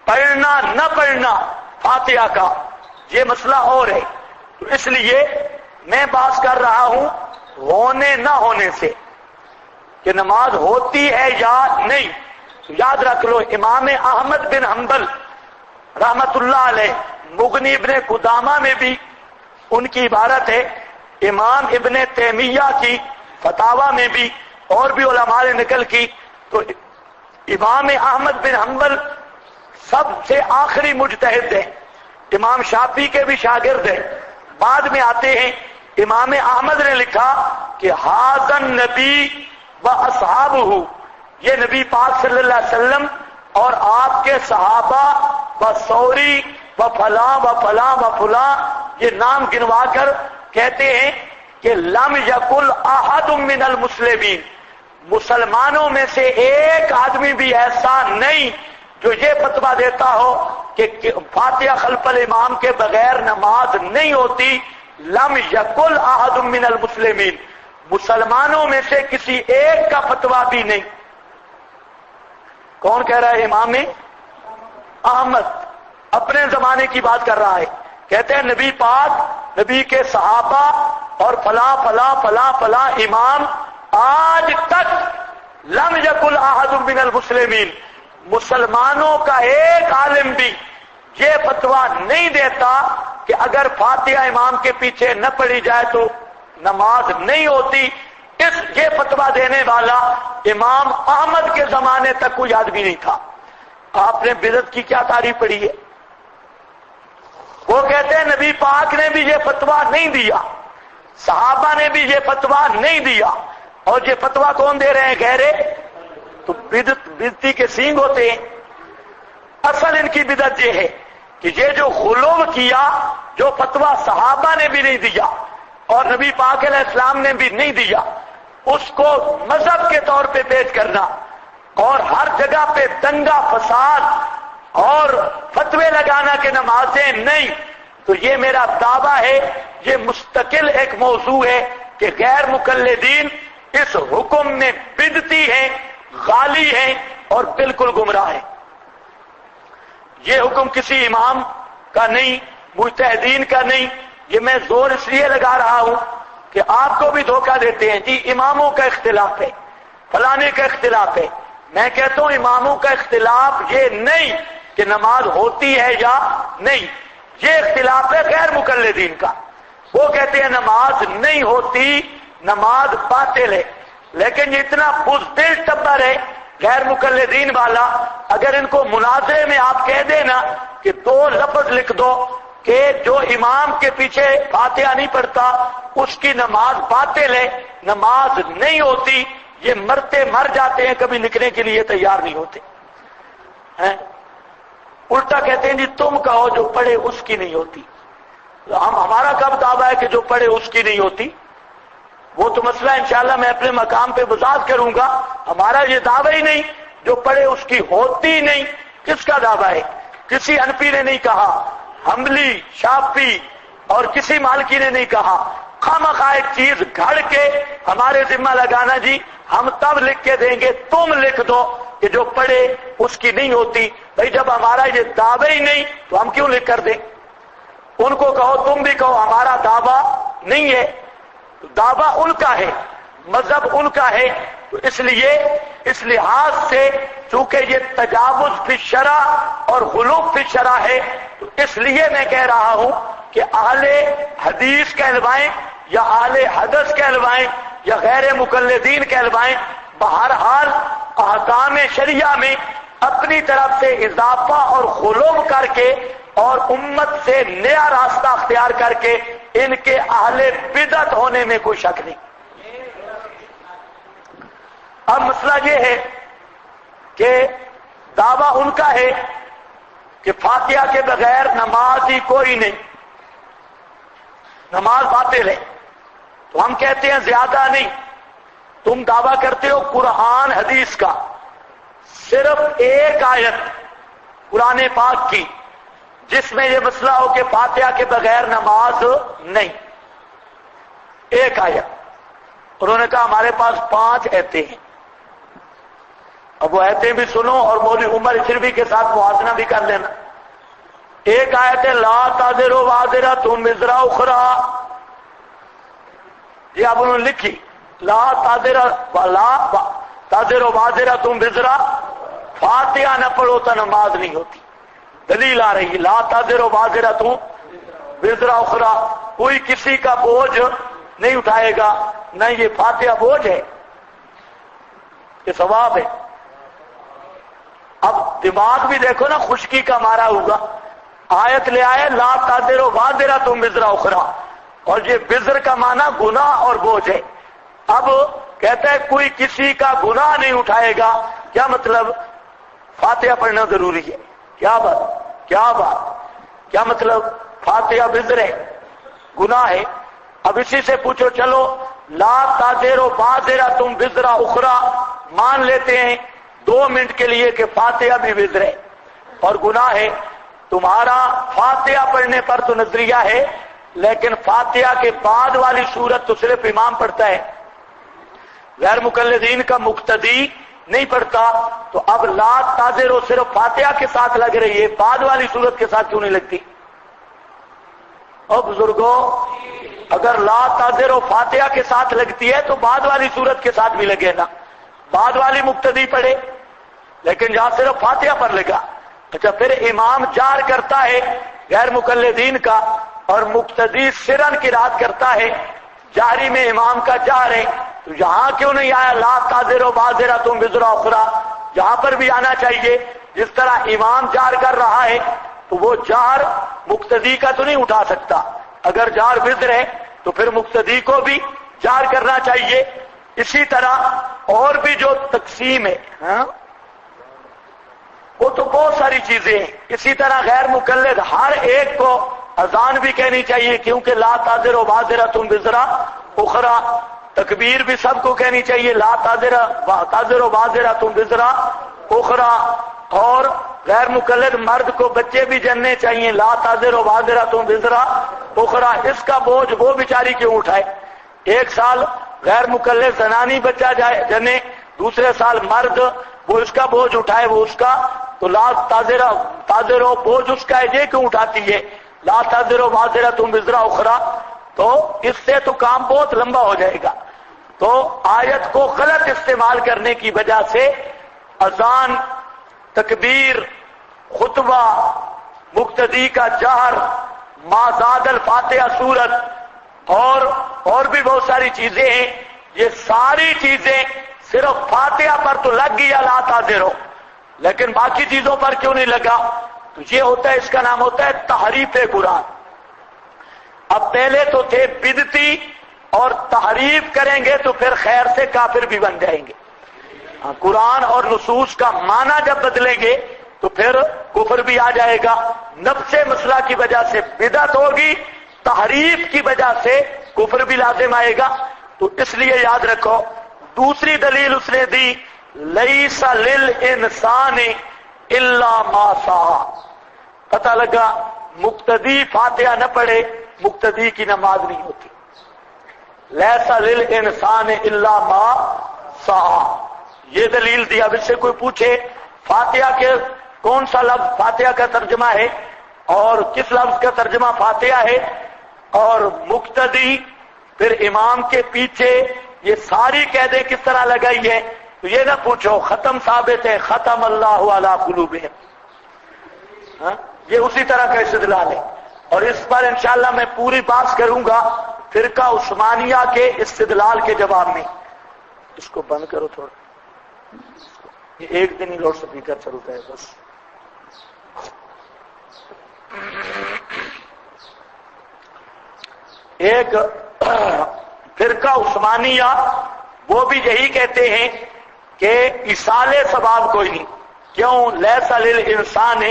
پڑھنا نہ پڑھنا فاتحہ کا یہ مسئلہ اور ہے۔ تو اس لیے میں بات کر رہا ہوں ہونے نہ ہونے سے، کہ نماز ہوتی ہے یا نہیں۔ تو یاد رکھ لو امام احمد بن حنبل رحمت اللہ علیہ، مغنی ابن قدامہ میں بھی ان کی عبارت ہے، امام ابن تیمیہ کی فتاوی میں بھی، اور بھی علماء نے نقل کی تو امام احمد بن حنبل سب سے آخری مجتہد ہیں، امام شافعی کے بھی شاگرد ہیں، بعد میں آتے ہیں۔ امام احمد نے لکھا کہ ھذا النبی و اصحابہ، یہ نبی پاک صلی اللہ علیہ وسلم اور آپ کے صحابہ و ثوری و فلاں و فلاں و فلاں، یہ نام گنوا کر کہتے ہیں کہ لم یکل احد من المسلمین، مسلمانوں میں سے ایک آدمی بھی ایسا نہیں جو یہ فتویٰ دیتا ہو کہ فاتحہ خلف الامام کے بغیر نماز نہیں ہوتی۔ لم یکل احد من المسلمین، مسلمانوں میں سے کسی ایک کا فتویٰ بھی نہیں۔ کون کہہ رہا ہے؟ امام احمد اپنے زمانے کی بات کر رہا ہے، کہتے ہیں نبی پاک، نبی کے صحابہ اور فلاں فلاں فلاں فلاں امام، آج تک لم یکل احد من المسلمین، مسلمانوں کا ایک عالم بھی یہ فتویٰ نہیں دیتا کہ اگر فاتحہ امام کے پیچھے نہ پڑھی جائے تو نماز نہیں ہوتی۔ یہ فتویٰ دینے والا امام احمد کے زمانے تک کوئی آدمی نہیں تھا۔ آپ نے بدعت کی کیا تعریف پڑھی ہے؟ وہ کہتے ہیں نبی پاک نے بھی یہ فتویٰ نہیں دیا، صحابہ نے بھی یہ فتویٰ نہیں دیا، اور یہ فتویٰ کون دے رہے ہیں؟ گہرے تو بدعتی کے سینگ ہوتے ہیں۔ اصل ان کی بدعت یہ ہے کہ یہ جو غلو کیا، جو فتویٰ صحابہ نے بھی نہیں دیا اور نبی پاک علیہ السلام نے بھی نہیں دیا، اس کو مذہب کے طور پہ پیش کرنا اور ہر جگہ پہ دنگا فساد اور فتوے لگانا کہ نمازیں نہیں، تو یہ میرا دعویٰ ہے، یہ مستقل ایک موضوع ہے کہ غیر مقلدین اس حکم میں بدعتی ہیں، غالی ہیں اور بالکل گمراہ ہیں۔ یہ حکم کسی امام کا نہیں، مجتہدین کا نہیں، یہ میں زور اس لیے لگا رہا ہوں کہ آپ کو بھی دھوکہ دیتے ہیں جی اماموں کا اختلاف ہے، فلانے کا اختلاف ہے۔ میں کہتا ہوں اماموں کا اختلاف یہ نہیں کہ نماز ہوتی ہے یا نہیں، یہ اختلاف ہے غیر مقلدین کا۔ وہ کہتے ہیں نماز نہیں ہوتی، نماز باطل ہے، لیکن یہ اتنا بزدل ٹبر ہے غیر مقلدین والا، اگر ان کو مناظرے میں آپ کہہ دینا کہ 2 لفظ لکھ دو کہ جو امام کے پیچھے فاتحہ نہیں پڑھتا اس کی نماز باطل ہے، نماز نہیں ہوتی، یہ مرتے مر جاتے ہیں، کبھی لکھنے کے لیے تیار نہیں ہوتے ہیں۔ الٹا کہتے ہیں جی تم کہو جو پڑھے اس کی نہیں ہوتی۔ ہمارا کب دعویٰ ہے کہ جو پڑھے اس کی نہیں ہوتی؟ وہ تو مسئلہ انشاءاللہ میں اپنے مقام پہ وضاحت کروں گا۔ ہمارا یہ دعویٰ ہی نہیں، جو پڑھے اس کی ہوتی نہیں۔ کس کا دعویٰ ہے؟ کسی حنفی نے نہیں کہا، حنبلی، شافعی اور کسی مالکی نے نہیں کہا۔ خامخواہ ایک چیز گھڑ کے ہمارے ذمہ لگانا جی ہم تب لکھ کے دیں گے، تم لکھ دو کہ جو پڑھے اس کی نہیں ہوتی۔ بھئی جب ہمارا یہ دعویٰ ہی نہیں تو ہم کیوں لکھ کر دیں؟ ان کو کہو، تم بھی کہو ہمارا دعویٰ نہیں ہے، دعویٰ ان کا ہے، مذہب ان کا ہے، تو اس لیے اس لحاظ سے چونکہ یہ تجاوز فی الشرع اور غلو فی الشرع ہے، تو اس لیے میں کہہ رہا ہوں کہ اہل حدیث کہلوائیں یا اہل حدث کہلوائیں یا غیر مقلدین کہلوائیں، بہرحال احکام شریعہ میں اپنی طرف سے اضافہ اور غلو کر کے اور امت سے نیا راستہ اختیار کر کے ان کے اہل بدعت ہونے میں کوئی شک نہیں۔ اب مسئلہ یہ ہے کہ دعویٰ ان کا ہے کہ فاتحہ کے بغیر نماز ہی کوئی نہیں، نماز باطل ہے، تو ہم کہتے ہیں زیادہ نہیں، تم دعویٰ کرتے ہو قرآن حدیث کا، صرف ایک آیت قرآن پاک کی جس میں یہ مسئلہ ہو کہ فاتحہ کے بغیر نماز نہیں، ایک آیت۔ انہوں نے کہا ہمارے پاس 5 ایتیں ہیں۔ اب وہ ایتیں بھی سنو اور مولوی عمر اشرفی کے ساتھ موازنہ بھی کر لینا۔ ایک آیت ہے لا تازر وازرۃ وزر اخری، یہ اب انہوں نے لکھی لا تازر وازرۃ وزر، فاتحہ نہ پڑھو تو نماز نہیں ہوتی۔ دلیل آ رہی لا تازر وازرۃ وزر اخری، کوئی کسی کا بوجھ نہیں اٹھائے گا، نہ یہ فاتحہ بوجھ ہے، یہ ثواب ہے۔ اب دماغ بھی دیکھو نا خشکی کا مارا ہوگا. آیت لے آئے لا تازر وازرۃ وزر اخری، اور یہ وزر کا معنی گناہ اور بوجھ ہے. اب کہتا ہے کوئی کسی کا گناہ نہیں اٹھائے گا. کیا مطلب؟ فاتحہ پڑھنا ضروری ہے. کیا بات کیا مطلب؟ فاتحہ وزر ہے، گناہ ہے. اب اسی سے پوچھو چلو لا تازر وازرۃ وزر اخری مان لیتے ہیں 2 منٹ کے لیے کہ فاتحہ بھی وزر ہے اور گناہ ہے. تمہارا فاتحہ پڑھنے پر تو نظریہ ہے، لیکن فاتحہ کے بعد والی سورت تو صرف امام پڑھتا ہے، غیر مقلدین کا مقتدی نہیں پڑھتا. تو اب لا تازر صرف فاتحہ کے ساتھ لگ رہی ہے، بعد والی سورت کے ساتھ کیوں نہیں لگتی؟ اور بزرگوں اگر لا تازر فاتحہ کے ساتھ لگتی ہے تو بعد والی سورت کے ساتھ بھی لگے نا. بعد والی مقتدی پڑھے، لیکن جہاں صرف فاتحہ پر لگا. اچھا پھر امام جار کرتا ہے غیر مقلدین کا اور مقتدی سرن قرات کرتا ہے، جاری میں امام کا جار ہے، تو یہاں کیوں نہیں آیا لا تازر وازرۃ وزر اخری؟ جہاں پر بھی آنا چاہیے. جس طرح امام جار کر رہا ہے تو وہ جار مقتدی کا تو نہیں اٹھا سکتا. اگر جار وزر ہے تو پھر مقتدی کو بھی جار کرنا چاہیے. اسی طرح اور بھی جو تقسیم ہے وہ تو بہت ساری چیزیں ہیں. اسی طرح غیر مقلد ہر ایک کو اذان بھی کہنی چاہیے، کیونکہ لا تازر وازرۃ وزر اخری. تکبیر بھی سب کو کہنی چاہیے، لا تازر وازرۃ وزر اخری. اور غیر مقلد مرد کو بچے بھی جننے چاہیے، لا تازر وازرۃ وزر اخری. اس کا بوجھ وہ بیچاری کیوں اٹھائے؟ 1 سال غیر مقلد زنانی بچہ جنے، دوسرے سال مرد، وہ اس کا بوجھ اٹھائے، وہ اس کا. تو لا تازر بوجھ اس کا ہے، یہ کیوں اٹھاتی ہے لا تازر وازرۃ وزر اخری؟ تو اس سے تو کام بہت لمبا ہو جائے گا. تو آیت کو غلط استعمال کرنے کی وجہ سے اذان، تکبیر، خطبہ، مقتدی کا جہر، ما زاد الفاتحہ سورت اور بھی بہت ساری چیزیں ہیں. یہ ساری چیزیں صرف فاتحہ پر تو لگ گیا لا تازر، لیکن باقی چیزوں پر کیوں نہیں لگا؟ تو یہ ہوتا ہے، اس کا نام ہوتا ہے تحریف قرآن. اب پہلے تو تھے بدعتی، اور تحریف کریں گے تو پھر خیر سے کافر بھی بن جائیں گے. قرآن اور نصوص کا معنی جب بدلیں گے تو پھر کفر بھی آ جائے گا. نفس مسئلہ کی وجہ سے بدعت ہوگی، تحریف کی وجہ سے کفر بھی لازم آئے گا. تو اس لیے یاد رکھو دوسری دلیل اس نے دی لیس للانسان الا ما سعی. پتہ لگا مقتدی فاتحہ نہ پڑھے مقتدی کی نماز نہیں ہوتی. لیس للانسان الا ما سعی، یہ دلیل دی. اب اس سے کوئی پوچھے فاتحہ کے کون سا لفظ فاتحہ کا ترجمہ ہے اور کس لفظ کا ترجمہ فاتحہ ہے، اور مقتدی پھر امام کے پیچھے یہ ساری قیدیں کس طرح لگائی ہے، تو یہ نہ پوچھو ختم ثابت ہے، ختم اللہ علی قلوبہم. یہ اسی طرح کا استدلال ہے، اور اس پر انشاءاللہ میں پوری بات کروں گا فرقہ عثمانیہ کے استدلال کے جواب میں. اس کو بند کرو تھوڑا، یہ ایک دن ہی لاؤڈ سپیکر چلتا ہے بس. ایک فرقہ عثمانیہ وہ بھی یہی کہتے ہیں کہ ایصال ثواب کوئی نہیں. کیوں؟ لیس للانسان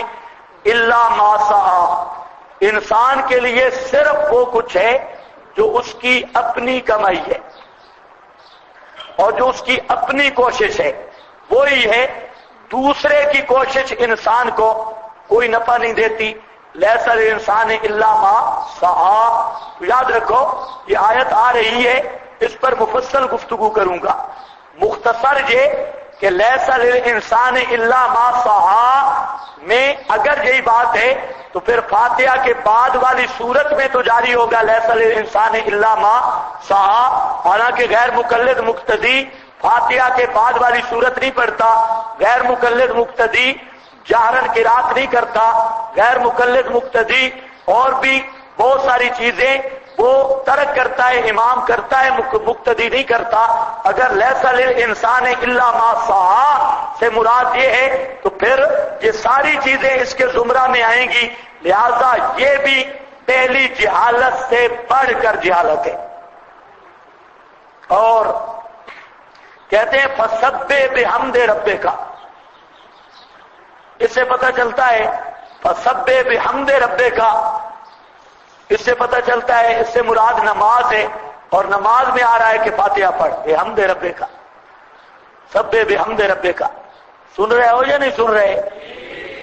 الا ما سعی، انسان کے لیے صرف وہ کچھ ہے جو اس کی اپنی کمائی ہے اور جو اس کی اپنی کوشش ہے، وہی ہے. دوسرے کی کوشش انسان کو کوئی نفع نہیں دیتی. لیس للانسان الا ما سعی. یاد رکھو یہ آیت آ رہی ہے، اس پر مفصل گفتگو کروں گا. مختصر یہ کہ لیس للانسان الا ما سعی میں اگر یہی بات ہے تو پھر فاتحہ کے بعد والی سورت میں تو جاری ہوگا لیس للانسان الا ما سعی. حالانکہ غیر مقلد مقتدی فاتحہ کے بعد والی سورت نہیں پڑھتا، غیر مقلد مقتدی جہرن قرات نہیں کرتا، غیر مقلد مقتدی اور بھی بہت ساری چیزیں وہ ترک کرتا ہے، امام کرتا ہے، مقتدی نہیں کرتا. اگر لیس للانسان الا ما سعی سے مراد یہ ہے تو پھر یہ ساری چیزیں اس کے زمرہ میں آئیں گی، لہذا یہ بھی پہلی جہالت سے بڑھ کر جہالت ہے۔ اور کہتے ہیں فسبح بحمد ربک، اس سے پتہ چلتا ہے فسبح بحمد ربک، اس سے پتہ چلتا ہے اس سے مراد نماز ہے، اور نماز میں آ رہا ہے کہ فاتحہ پڑھ بحمد ربک، سبح بحمد ربک۔ سن رہے ہو یا نہیں سن رہے؟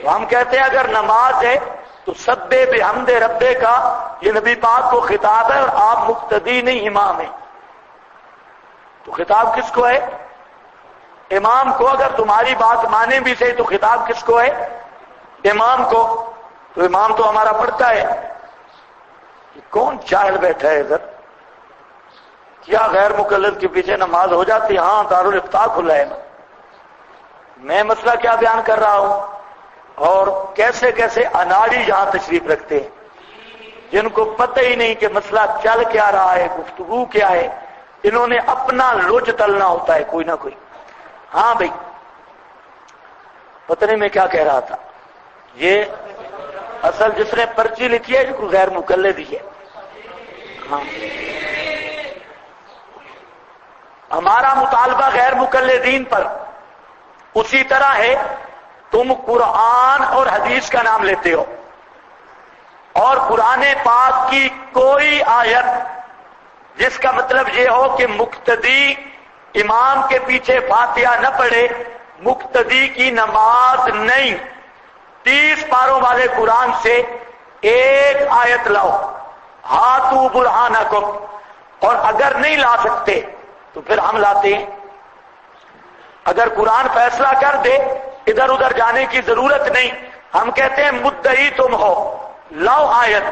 تو ہم کہتے ہیں اگر نماز ہے تو سبح بحمد ربک یہ نبی پاک کو خطاب ہے، اور آپ مقتدی نہیں امام ہیں، تو خطاب کس کو ہے؟ امام کو۔ اگر تمہاری بات مانے بھی صحیح تو خطاب کس کو ہے؟ امام کو۔ تو امام تو ہمارا پڑھتا ہے، کون جاہل بیٹھا ہے ادھر؟ کیا غیر مقلد کے پیچھے نماز ہو جاتی؟ ہاں دارالفتاح کھلا ہے، میں مسئلہ کیا بیان کر رہا ہوں، اور کیسے کیسے اناڑی یہاں تشریف رکھتے ہیں جن کو پتہ ہی نہیں کہ مسئلہ چل کیا رہا ہے، گفتگو کیا ہے، انہوں نے اپنا لوچ تلنا ہوتا ہے کوئی نہ کوئی۔ ہاں بھائی، پتہ نہیں میں کیا کہہ رہا تھا، یہ اصل جس نے پرچی لکھی ہے جو غیر مقلد ہی ہے۔ ہاں، ہمارا مطالبہ غیر مقلدین پر اسی طرح ہے، تم قرآن اور حدیث کا نام لیتے ہو، اور قرآن پاک کی کوئی آیت جس کا مطلب یہ ہو کہ مقتدی امام کے پیچھے فاتحہ نہ پڑھے، مقتدی کی نماز نہیں، 30 پاروں والے قرآن سے ایک آیت لاؤ، ہاتھو برہانکم، اور اگر نہیں لا سکتے تو پھر ہم لاتے ہیں۔ اگر قرآن فیصلہ کر دے ادھر ادھر جانے کی ضرورت نہیں، ہم کہتے ہیں مدعی تم ہو، لاؤ آیت،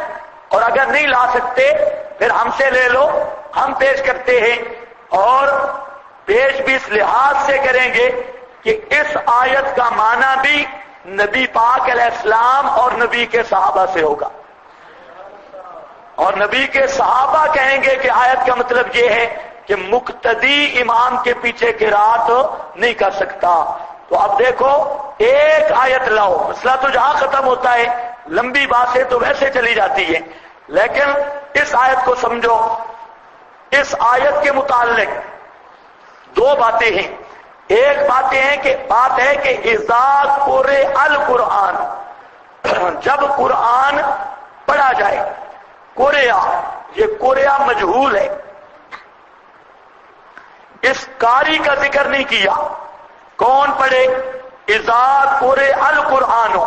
اور اگر نہیں لا سکتے پھر ہم سے لے لو، ہم پیش کرتے ہیں، اور پیش بھی اس لحاظ سے کریں گے کہ اس آیت کا معنی بھی نبی پاک علیہ السلام اور نبی کے صحابہ سے ہوگا، اور نبی کے صحابہ کہیں گے کہ آیت کا مطلب یہ ہے کہ مقتدی امام کے پیچھے قرات نہیں کر سکتا۔ تو اب دیکھو ایک آیت لاؤ، مسئلہ تو جہاں ختم ہوتا ہے، لمبی باتیں تو ویسے چلی جاتی ہے، لیکن اس آیت کو سمجھو۔ اس آیت کے متعلق دو باتیں ہیں، ایک بات ہے کہ اذا قرئ القرآن، جب قرآن پڑھا جائے، قرئ، یہ قرئ مجہول ہے، اس قاری کا ذکر نہیں کیا، کون پڑھے؟ اذا قرئ القرآن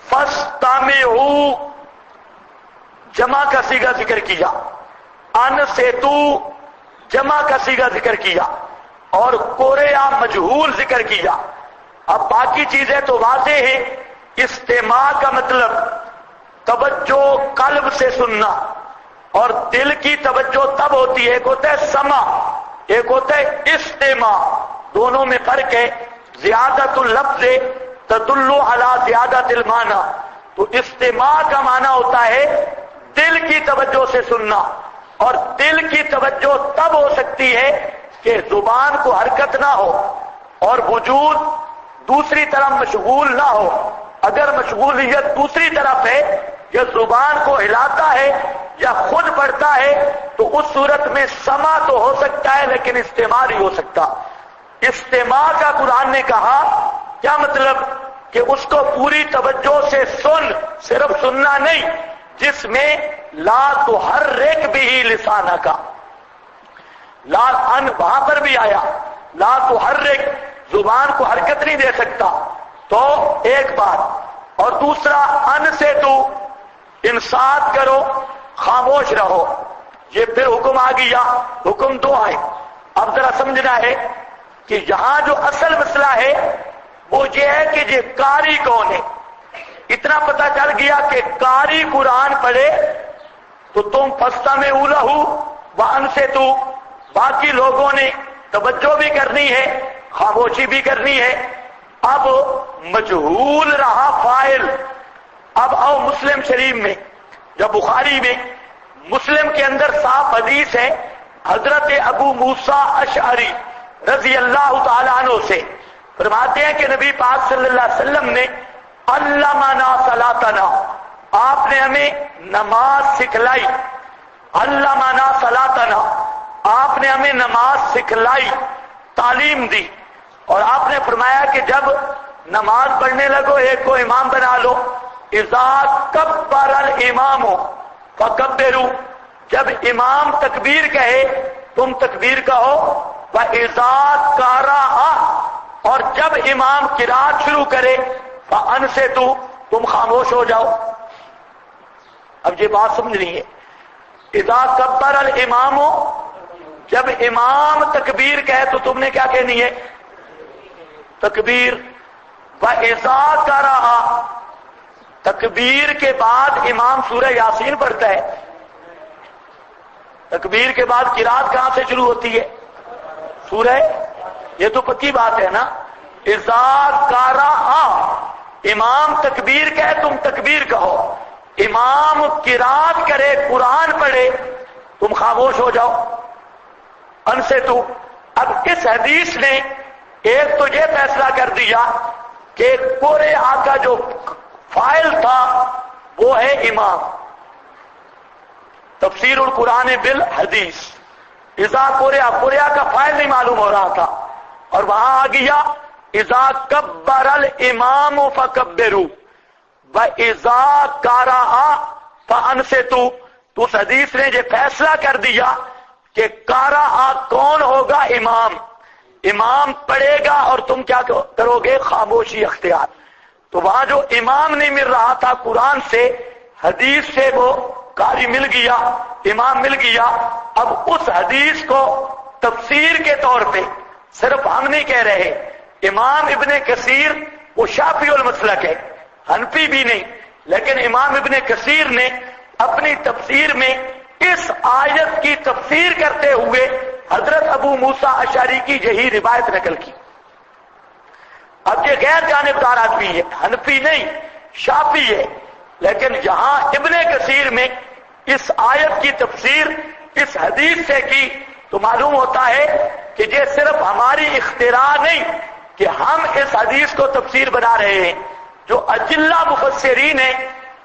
فاستمعوا، جمع کا صیغہ ذکر کیا، انصتوا جمع کا صیغہ ذکر کیا، اور قرئ مجہول ذکر کیا۔ اب باقی چیزیں تو واضح ہیں، استماع کا مطلب توجہ قلب سے سننا، اور دل کی توجہ تب ہوتی ہے، ایک ہوتا ہے سمع، ایک ہوتا ہے استماع، دونوں میں فرق ہے۔ زیادت اللفظ تدل علی زیادت المعنی، تو استماع کا معنی ہوتا ہے دل کی توجہ سے سننا، اور دل کی توجہ تب ہو سکتی ہے کہ زبان کو حرکت نہ ہو اور وجود دوسری طرف مشغول نہ ہو۔ اگر مشغولیت دوسری طرف ہے، یا زبان کو ہلاتا ہے یا خود پڑھتا ہے، تو اس صورت میں سمع تو ہو سکتا ہے لیکن استماع نہیں ہو سکتا۔ استماع کا قرآن نے کہا، کیا مطلب؟ کہ اس کو پوری توجہ سے سن، صرف سننا نہیں، جس میں لا تحرک بھی لسانہ کا، لا ان وہاں پر بھی آیا، لا تحرک، زبان کو حرکت نہیں دے سکتا، تو ایک بات، اور دوسرا ان سے تو انصات کرو، خاموش رہو، یہ پھر حکم آ گیا، حکم دو آئے۔ اب ذرا سمجھنا ہے کہ یہاں جو اصل مسئلہ ہے وہ یہ ہے کہ یہ قاری کون ہے۔ اتنا پتہ چل گیا کہ قاری قرآن پڑھے تو تم فاستمعوا لہ وانصتوا، باقی لوگوں نے توجہ بھی کرنی ہے، خاموشی بھی کرنی ہے۔ اب مجہول رہا فاعل۔ اب آؤ مسلم شریف میں، یا بخاری میں، مسلم کے اندر صاف حدیث ہے حضرت ابو موسیٰ اشعری رضی اللہ تعالیٰ عنہ سے، فرماتے ہیں کہ نبی پاک صلی اللہ علیہ وسلم نے علمنا صلاتنا، آپ نے ہمیں نماز سکھلائی، علمنا صلاتنا، آپ نے ہمیں نماز سکھلائی، تعلیم دی. اور آپ نے فرمایا کہ جب نماز پڑھنے لگو ایک کو امام بنا لو، اذا کبر الامام فکبروا، جب امام تکبیر کہے تم تکبیر کہو، وَإِذَا قَرَأَ، اور جب امام قرات شروع کرے فَأَنصِتُوا، تم خاموش ہو جاؤ. اب یہ بات سمجھ رہی ہے، اذا کبر الامام، جب امام تکبیر کہے تو تم نے کیا کہنی ہے؟ تکبیر. وَإِذَا قَرَأَ، تکبیر کے بعد امام سورہ یاسین پڑھتا ہے. تکبیر کے بعد قرات کہاں سے شروع ہوتی ہے؟ سورہ، یہ تو پکی بات ہے نا. اذا قرأ، امام تکبیر کہے تم تکبیر کہو، امام قرات کرے قرآن پڑھے تم خاموش ہو جاؤ. انصتوا. اب اس حدیث نے ایک تو یہ فیصلہ کر دیا کہ قرئ کا جو فاعل تھا وہ ہے امام. تفسیر القرآن بالحدیث، اذا قرئ، قرئ کا فاعل نہیں معلوم ہو رہا تھا، اور وہاں آ گیا اذا کبر الامام فکبروا واذا قرأ فانصتوا. تو اس حدیث نے یہ فیصلہ کر دیا کہ قرأ کون ہوگا؟ امام. امام پڑھے گا اور تم کیا کرو گے؟ خاموشی اختیار. تو وہاں جو امام نہیں مل رہا تھا قرآن سے، حدیث سے وہ قاری مل گیا، امام مل گیا. اب اس حدیث کو تفسیر کے طور پہ صرف ہم نہیں کہہ رہے، امام ابن کثیر وہ شافعی المسلک ہے، حنفی بھی نہیں، لیکن امام ابن کثیر نے اپنی تفسیر میں اس آیت کی تفسیر کرتے ہوئے حضرت ابو موسیٰ اشعری کی یہی روایت نقل کی. اب یہ غیر جانبدار آدمی ہے، حنفی نہیں شافعی ہے، لیکن یہاں ابن کثیر میں اس آیت کی تفسیر اس حدیث سے کی تو معلوم ہوتا ہے کہ یہ صرف ہماری اختراع نہیں کہ ہم اس حدیث کو تفسیر بنا رہے ہیں. جو اجلہ مفسرین ہیں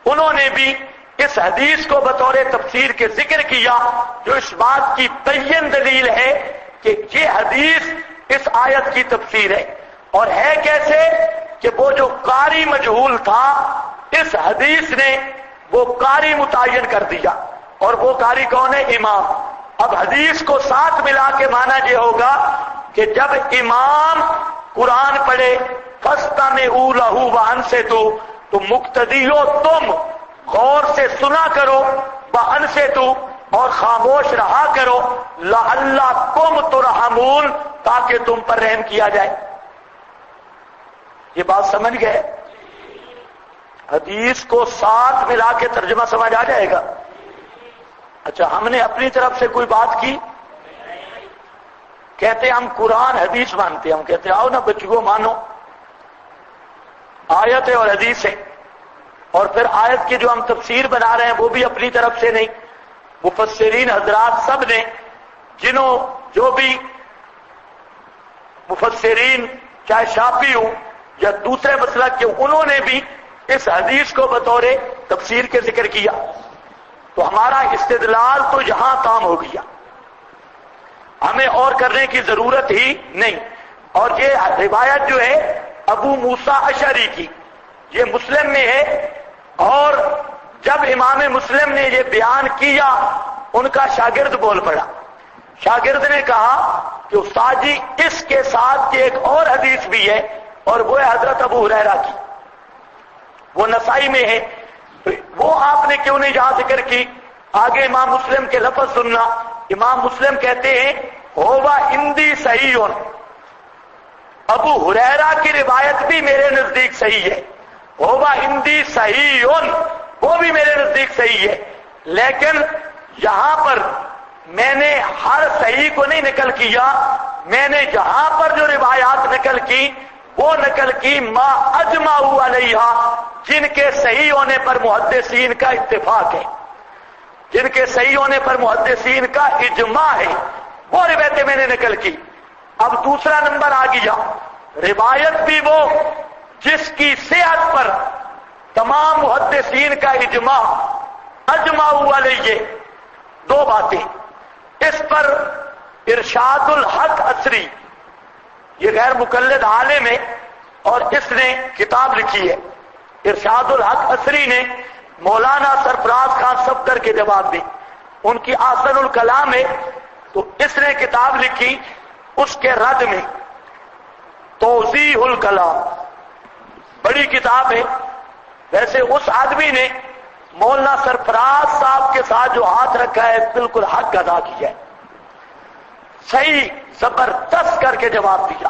انہوں نے بھی اس حدیث کو بطور تفسیر کے ذکر کیا، جو اس بات کی بین دلیل ہے کہ یہ حدیث اس آیت کی تفسیر ہے. اور ہے کیسے کہ وہ جو قاری مجہول تھا اس حدیث نے وہ قاری متعین کر دیا، اور وہ قاری کون ہے؟ امام. اب حدیث کو ساتھ ملا کے معنی یہ ہوگا کہ جب امام قرآن پڑھے فاستمعوا لہ وانصتوا، تو مقتدیو تم غور سے سنا کرو، وانصتوا، اور خاموش رہا کرو، لعلکم ترحمون، تاکہ تم پر رحم کیا جائے. یہ بات سمجھ گئے؟ حدیث کو ساتھ ملا کے ترجمہ سمجھ آ جائے گا. اچھا، ہم نے اپنی طرف سے کوئی بات کی؟ کہتے ہم قرآن حدیث مانتے ہیں، ہم کہتے آؤ نا بچوں مانو، آیت ہے اور حدیث ہے. اور پھر آیت کی جو ہم تفسیر بنا رہے ہیں وہ بھی اپنی طرف سے نہیں، مفسرین حضرات سب نے، جو بھی مفسرین چاہے شافعی ہوں یا دوسرے مسلک کے، انہوں نے بھی اس حدیث کو بطور تفسیر کے ذکر کیا. تو ہمارا استدلال تو یہاں کام ہو گیا، ہمیں اور کرنے کی ضرورت ہی نہیں. اور یہ روایت جو ہے ابو موسیٰ اشعری کی، یہ مسلم میں ہے، اور جب امام مسلم نے یہ بیان کیا ان کا شاگرد بول پڑا. شاگرد نے کہا کہ استاد جی اس کے ساتھ ایک اور حدیث بھی ہے، اور وہ ہے حضرت ابو ہریرہ کی، وہ نسائی میں ہے، وہ آپ نے کیوں نہیں یہاں ذکر کی؟ آگے امام مسلم کے لفظ سننا. امام مسلم کہتے ہیں ہوا اندی صحیح، ابو ہریرہ کی روایت بھی میرے نزدیک صحیح ہے، ہوا اندی صحیح، وہ بھی میرے نزدیک صحیح ہے، لیکن یہاں پر میں نے ہر صحیح کو نہیں نقل کیا، میں نے جہاں پر جو روایات نقل کی وہ نقل کی ما اجمعوا علیہا، جن کے صحیح ہونے پر محدثین کا اتفاق ہے، جن کے صحیح ہونے پر محدثین کا اجماع ہے، وہ روایتیں میں نے نقل کی. اب دوسرا نمبر آ گیا، روایت بھی وہ جس کی صحت پر تمام محدثین کا اجماع علیہ دو باتیں. اس پر ارشاد الحق عصری، یہ غیر مقلد عالم ہے اور اس نے کتاب لکھی ہے. ارشاد الحق عصری نے مولانا سرفراز خان صفدر کے جواب دی. ان کی احسن الکلام ہے، تو اس نے کتاب لکھی، اس کے رد میں توضیح الکلام، بڑی کتاب ہے. ویسے اس آدمی نے مولانا سرفراز صاحب کے ساتھ جو ہاتھ رکھا ہے بالکل حق ادا کیا ہے، صحیح زبردست کر کے جواب دیا.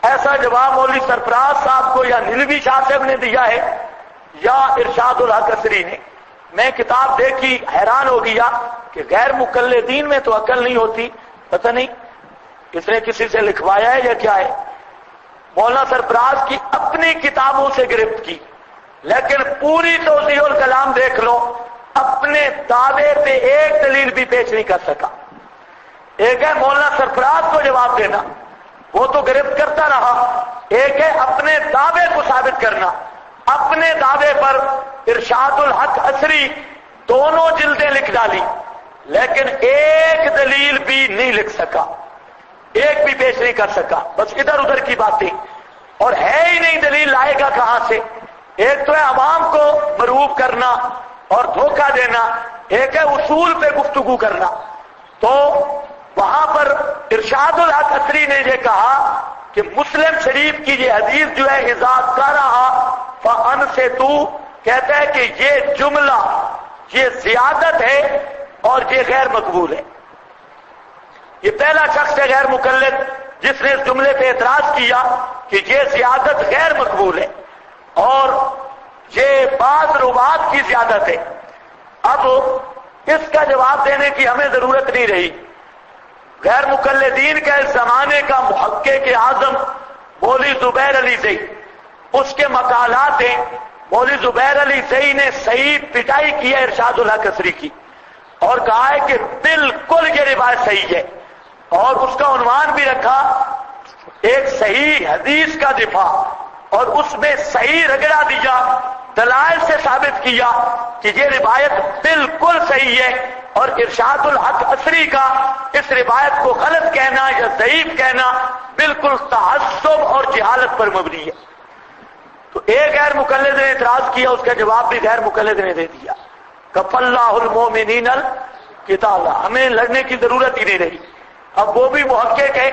ایسا جواب مولوی سرفراز صاحب کو یا نلوی شاہ صاحب نے دیا ہے یا ارشاد الحق عصری نے. میں کتاب دیکھی حیران ہو گیا کہ غیر مقلدین میں تو عقل نہیں ہوتی، پتہ نہیں اس نے کسی سے لکھوایا ہے یا کیا ہے. مولانا سرفراز کی اپنی کتابوں سے گرفت کی، لیکن پوری توضیح الکلام دیکھ لو، اپنے دعوے پہ ایک دلیل بھی پیش نہیں کر سکا. ایک ہے مولانا سرفراز کو جواب دینا، وہ تو گرفت کرتا رہا. ایک ہے اپنے دعوے کو ثابت کرنا. اپنے دعوے پر ارشاد الحق عصری دونوں جلدیں لکھ ڈالی، لیکن ایک دلیل بھی نہیں لکھ سکا، ایک بھی پیش نہیں کر سکا. بس ادھر ادھر کی باتیں، اور ہے ہی نہیں دلیل، لائے گا کہاں سے؟ ایک تو ہے عوام کو مرعوب کرنا اور دھوکہ دینا، ایک ہے اصول پہ گفتگو کرنا. تو وہاں پر ارشاد الحق عصری نے یہ کہا کہ مسلم شریف کی یہ حدیث جو ہے اذا قرأ فانصتوا، کہتا ہے کہ یہ جملہ یہ زیادت ہے اور یہ غیر مقبول ہے. یہ پہلا شخص ہے غیر مقلد جس نے اس جملے پہ اعتراض کیا کہ یہ زیادت غیر مقبول ہے اور یہ بعض روات کی زیادت ہے. اب اس کا جواب دینے کی ہمیں ضرورت نہیں رہی. غیر مقلدین کا اس زمانے کا محقق اعظم مولوی زبیر علی زئی، اس کے مقالات ہیں. مولوی زبیر علی زئی نے صحیح پٹائی کی ہے ارشاد الحق عصری کی اور کہا ہے کہ بالکل یہ روایت صحیح ہے، اور اس کا عنوان بھی رکھا ایک صحیح حدیث کا دفاع، اور اس میں صحیح رگڑا دیا، دلائل سے ثابت کیا کہ یہ روایت بالکل صحیح ہے، اور ارشاد الحق عصری کا اس روایت کو غلط کہنا یا ضعیف کہنا بالکل تعصب اور جہالت پر مبنی ہے. تو ایک غیر مقلد نے اعتراض کیا، اس کا جواب بھی غیر مقلد نے دے دیا. کف اللہ المومنین القتال، ہمیں لڑنے کی ضرورت ہی نہیں رہی. اب وہ بھی محقق ہے،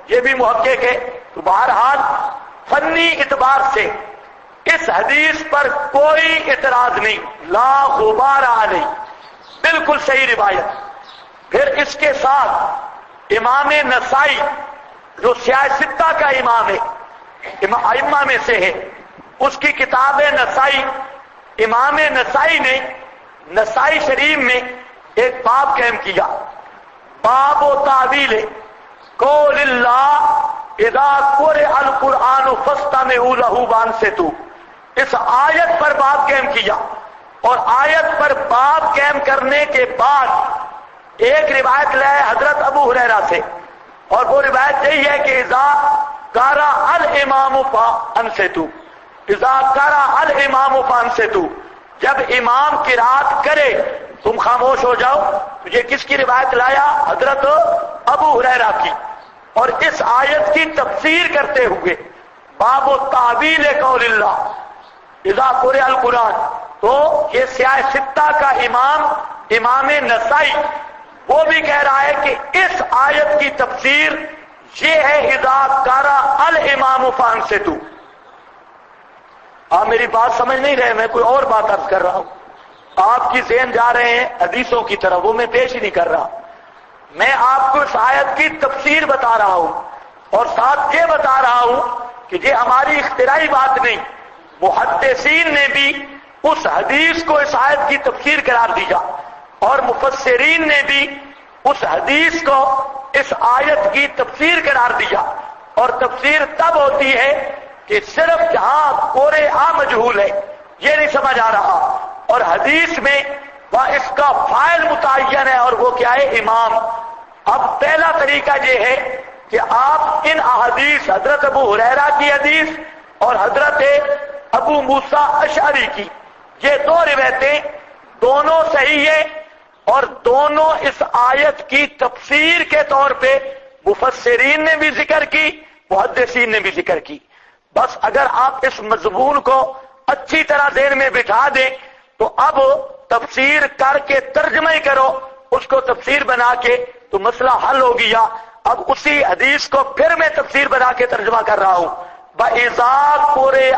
یہ بھی محقق ہے. تو بہرحال فنی اعتبار سے اس حدیث پر کوئی اعتراض نہیں، لا غبار علیہ، بالکل صحیح روایت. پھر اس کے ساتھ امام نسائی جو سیاستہ کا امام ہے، ائمہ میں سے ہے، اس کی کتاب نسائی، امام نسائی نے نسائی شریف میں ایک باب قائم کیا، باب و تعویل قول اللہ اذا قرئ القرآن فاستمعوا له وانصتوا. اس آیت پر باب قائم کیا، اور آیت پر باب قائم کرنے کے بعد ایک روایت لائے حضرت ابو ہریرہ سے، اور وہ روایت یہی ہے کہ اذا قرأ الامام فانصتوا، اذا قرأ الامام فانصتوا، جب امام قرات کرے تم خاموش ہو جاؤ. یہ کس کی روایت لایا؟ حضرت ابو ہریرہ کی. اور اس آیت کی تفسیر کرتے ہوئے باب تعویل قول اللہ اذا قرئ القرآن، تو یہ سیاستہ کا امام نسائی وہ بھی کہہ رہا ہے کہ اس آیت کی تفسیر یہ ہے اذا قرأ الامام فانصتوا. آپ میری بات سمجھ نہیں رہے، میں کوئی اور بات عرض کر رہا ہوں. آپ کی ذہن جا رہے ہیں حدیثوں کی طرف، وہ میں پیش ہی نہیں کر رہا. میں آپ کو اس آیت کی تفسیر بتا رہا ہوں اور ساتھ یہ بتا رہا ہوں کہ یہ ہماری اختراعی بات نہیں، محدثین نے بھی اس حدیث کو اس آیت کی تفسیر قرار دیا، اور مفسرین نے بھی اس حدیث کو اس آیت کی تفسیر قرار دیا. اور تفسیر تب ہوتی ہے کہ صرف جہاں قرئ مجہول ہے یہ نہیں سمجھ آ رہا، اور حدیث میں وہ اس کا فاعل متعین ہے، اور وہ کیا ہے؟ امام. اب پہلا طریقہ یہ ہے کہ آپ ان احادیث، حضرت ابو ہریرہ کی حدیث اور حضرت ابو موسیٰ اشعری کی، یہ دو روایتیں دونوں صحیح ہیں، اور دونوں اس آیت کی تفسیر کے طور پہ مفسرین نے بھی ذکر کی، محدثین نے بھی ذکر کی۔ بس اگر آپ اس مضمون کو اچھی طرح ذہن میں بٹھا دیں تو اب تفسیر کر کے ترجمہ ہی کرو، اس کو تفسیر بنا کے، تو مسئلہ حل ہو گیا۔ اب اسی حدیث کو پھر میں تفسیر بنا کے ترجمہ کر رہا ہوں۔ بَإِذَا قُرِئَ،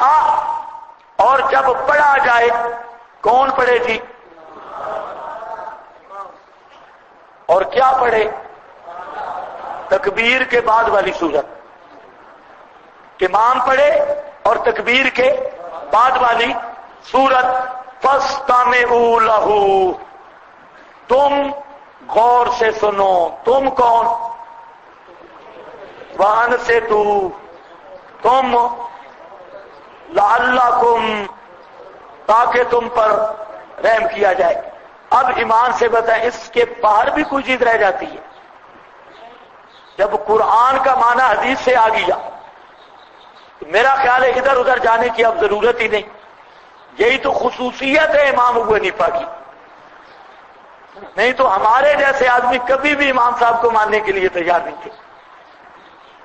اور جب پڑھا جائے، کون پڑھے جی؟ اور کیا پڑھے؟ تکبیر کے بعد والی سورت، امام پڑھے اور تکبیر کے بعد والی سورت۔ فَاسْتَمِعُوا لَهُ، تم غور سے سنو۔ تم کون؟ وَأَنصِتُوا، تم لَعَلَّكُمْ، تاکہ تم پر رحم کیا جائے۔ اب ایمان سے بتائیں، اس کے باہر بھی کوئی چیز رہ جاتی ہے؟ جب قرآن کا معنی حدیث سے آ گیا، میرا خیال ہے ادھر ادھر جانے کی اب ضرورت ہی نہیں۔ یہی تو خصوصیت ہے امام ابو حنیفہ کی، نہیں تو ہمارے جیسے آدمی کبھی بھی امام صاحب کو ماننے کے لیے تیار نہیں تھے۔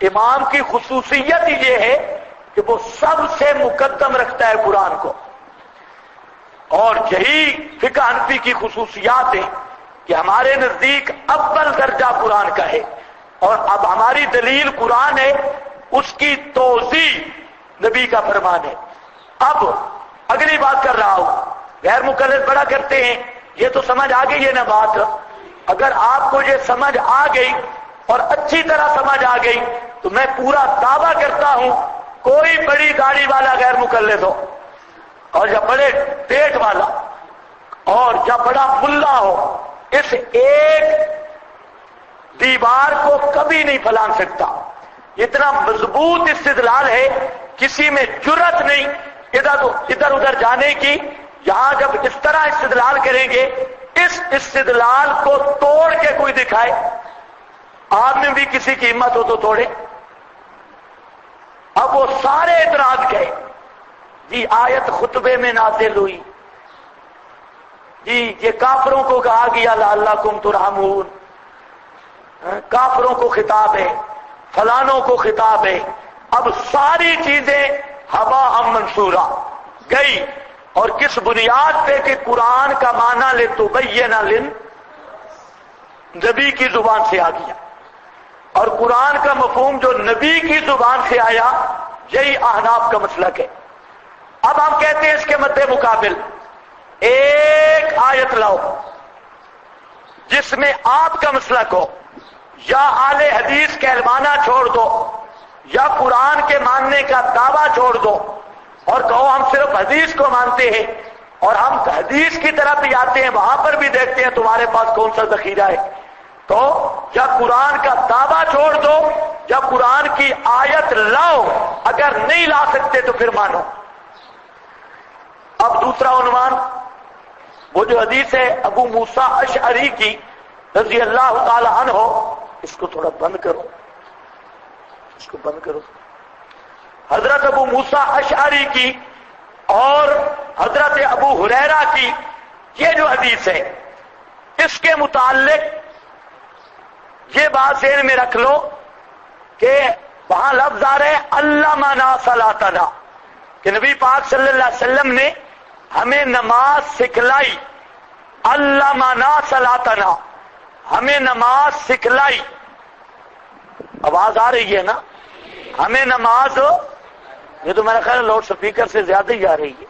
امام کی خصوصیت ہی یہ ہے کہ وہ سب سے مقدم رکھتا ہے قرآن کو، اور یہی فقہ حنفی کی خصوصیات ہیں کہ ہمارے نزدیک اول درجہ قرآن کا ہے، اور اب ہماری دلیل قرآن ہے، اس کی توضیح نبی کا فرمان ہے۔ اب اگلی بات کر رہا ہوں، غیر مقلد بڑا کرتے ہیں، یہ تو سمجھ آ گئی ہے نا بات؟ اگر آپ کو یہ سمجھ آ گئی اور اچھی طرح سمجھ آ گئی تو میں پورا دعویٰ کرتا ہوں کوئی بڑی داڑھی والا غیر مقلد ہو، اور یا بڑے پیٹ والا، اور یا بڑا ملا ہو، اس ایک دیوار کو کبھی نہیں پھلان سکتا۔ اتنا مضبوط استدلال ہے، کسی میں جرت نہیں ادھر ادھر جانے کی۔ یہاں جب اس طرح استدلال کریں گے، اس استدلال کو توڑ کے کوئی دکھائے، آپ میں بھی کسی کی ہمت ہو تو توڑے۔ اب وہ سارے اعتراض گئے، جی آیت خطبے میں نازل ہوئی، جی یہ کافروں کو کہا گیا لعلکم ترحمون، کافروں کو خطاب ہے، فلانوں کو خطاب ہے۔ اب ساری چیزیں ہوا منصورہ گئی، اور کس بنیاد پہ کہ قرآن کا معنی لتبین نبی کی زبان سے آ گیا، اور قرآن کا مفہوم جو نبی کی زبان سے آیا، یہی احناف کا مسلک ہے۔ اب ہم کہتے ہیں اس کے مد مقابل ایک آیت لاؤ جس میں آپ کا مسلک ہو، یا اہل حدیث کہلوانا چھوڑ دو، یا قرآن کے ماننے کا دعویٰ چھوڑ دو، اور کہو ہم صرف حدیث کو مانتے ہیں، اور ہم حدیث کی طرف بھی آتے ہیں، وہاں پر بھی دیکھتے ہیں تمہارے پاس کون سا ذخیرہ ہے۔ تو یا قرآن کا دعویٰ چھوڑ دو، یا قرآن کی آیت لاؤ، اگر نہیں لا سکتے تو پھر مانو۔ اب دوسرا عنوان، وہ جو حدیث ہے ابو موسیٰ اشعری کی رضی اللہ تعالی عنہ، اس کو تھوڑا بند کرو، اس کو بند کرو۔ حضرت ابو موسیٰ اشعری کی اور حضرت ابو ہریرہ کی یہ جو حدیث ہے، اس کے متعلق یہ بات ذہن میں رکھ لو کہ وہاں لفظ آ رہے ہیں علمنا صلاتنا، کہ نبی پاک صلی اللہ علیہ وسلم نے ہمیں نماز سکھلائی۔ علمنا صلاتنا، ہمیں نماز سکھلائی۔ آواز آ رہی ہے نا؟ ہمیں نماز، یہ تو میرا خیال لاؤڈ سپیکر سے زیادہ ہی آ رہی ہے۔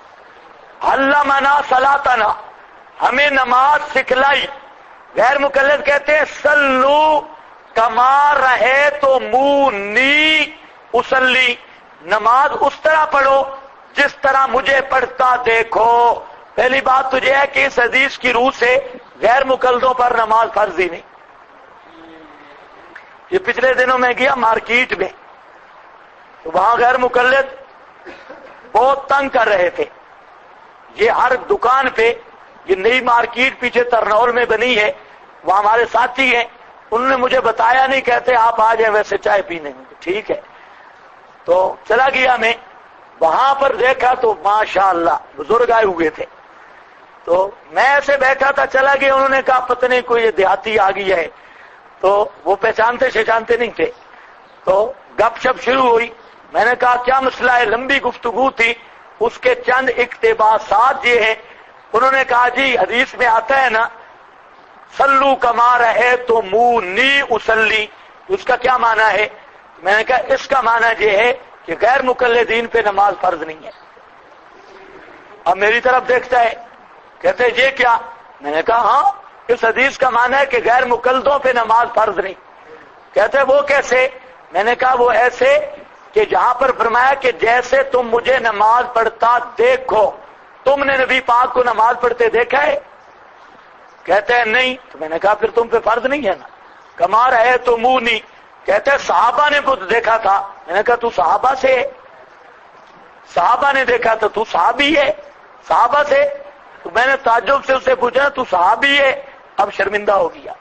علمنا صلاتنا، ہمیں نماز سکھلائی۔ غیر مقلد کہتے ہیں صلو کما رأیتمونی اصلی، نماز اس طرح پڑھو جس طرح مجھے پڑھتا دیکھو۔ پہلی بات تو یہ ہے کہ اس حدیث کی روح سے غیر مقلدوں پر نماز فرض ہی نہیں۔ یہ پچھلے دنوں میں گیا مارکیٹ میں، تو وہاں غیر مقلد بہت تنگ کر رہے تھے۔ یہ ہر دکان پہ، یہ نئی مارکیٹ پیچھے ترنول میں بنی ہے، وہاں ہمارے ساتھی ہیں، انہوں نے مجھے بتایا نہیں، کہتے آپ آ جائیں ویسے چائے پینے میں۔ ٹھیک ہے، تو چلا گیا میں، وہاں پر دیکھا تو ماشاءاللہ بزرگ آئے ہوئے تھے، تو میں ایسے بیٹھا تھا، چلا گیا، انہوں نے کہا پتہ نہیں کوئی دیہاتی آ گئی ہے، تو وہ پہچانتے نہیں تھے، تو گپ شپ شروع ہوئی۔ میں نے کہا کیا مسئلہ ہے؟ لمبی گفتگو تھی، اس کے چند اقتباسات یہ ہیں۔ انہوں نے کہا جی حدیث میں آتا ہے نا سلو کما رہے تو مونی اسلی، اس کا کیا معنی ہے؟ میں نے کہا اس کا معنی یہ ہے کہ غیر مقلدین پہ نماز فرض نہیں ہے۔ اب میری طرف دیکھتا ہے، کہتے یہ کیا؟ میں نے کہا ہاں اس حدیث کا معنی ہے کہ غیر مقلدوں پہ نماز فرض نہیں۔ کہتے وہ کیسے؟ میں نے کہا وہ ایسے کہ جہاں پر فرمایا کہ جیسے تم مجھے نماز پڑھتا دیکھو، تم نے نبی پاک کو نماز پڑھتے دیکھا ہے؟ کہتے ہیں نہیں۔ تو میں نے کہا پھر تم پہ فرض نہیں ہے نا۔ کما رہے تو منہ نہیں، کہتے ہیں صحابہ نے خود دیکھا تھا۔ میں نے کہا تو صحابہ سے ہے، صحابہ نے دیکھا تو تو صحابی ہے، صحابہ سے۔ تو میں نے تعجب سے اسے پوچھا تو صحابی ہے؟ اب شرمندہ ہو گیا،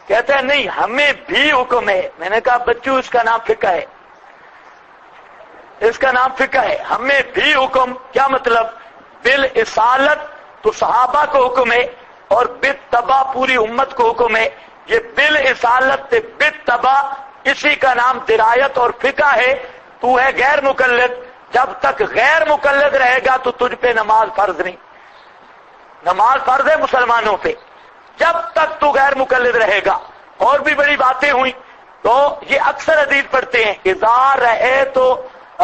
کہتے ہیں نہیں ہمیں بھی حکم ہے۔ میں نے کہا بچوں اس کا نام فقہ ہے، اس کا نام فقہ ہے، ہمیں بھی حکم۔ کیا مطلب؟ بالاصالت تو صحابہ کو حکم ہے اور بالتبع پوری امت کو حکم ہے۔ یہ بالاصالت بالتبع اسی کا نام درایت اور فقہ ہے۔ تو ہے غیر مقلد، جب تک غیر مقلد رہے گا تو تجھ پہ نماز فرض نہیں۔ نماز فرض ہے مسلمانوں پہ جب تک تو غیر مقلد رہے گا۔ اور بھی بڑی باتیں ہوئی، تو یہ اکثر حدیث پڑھتے ہیں اذا رہے تو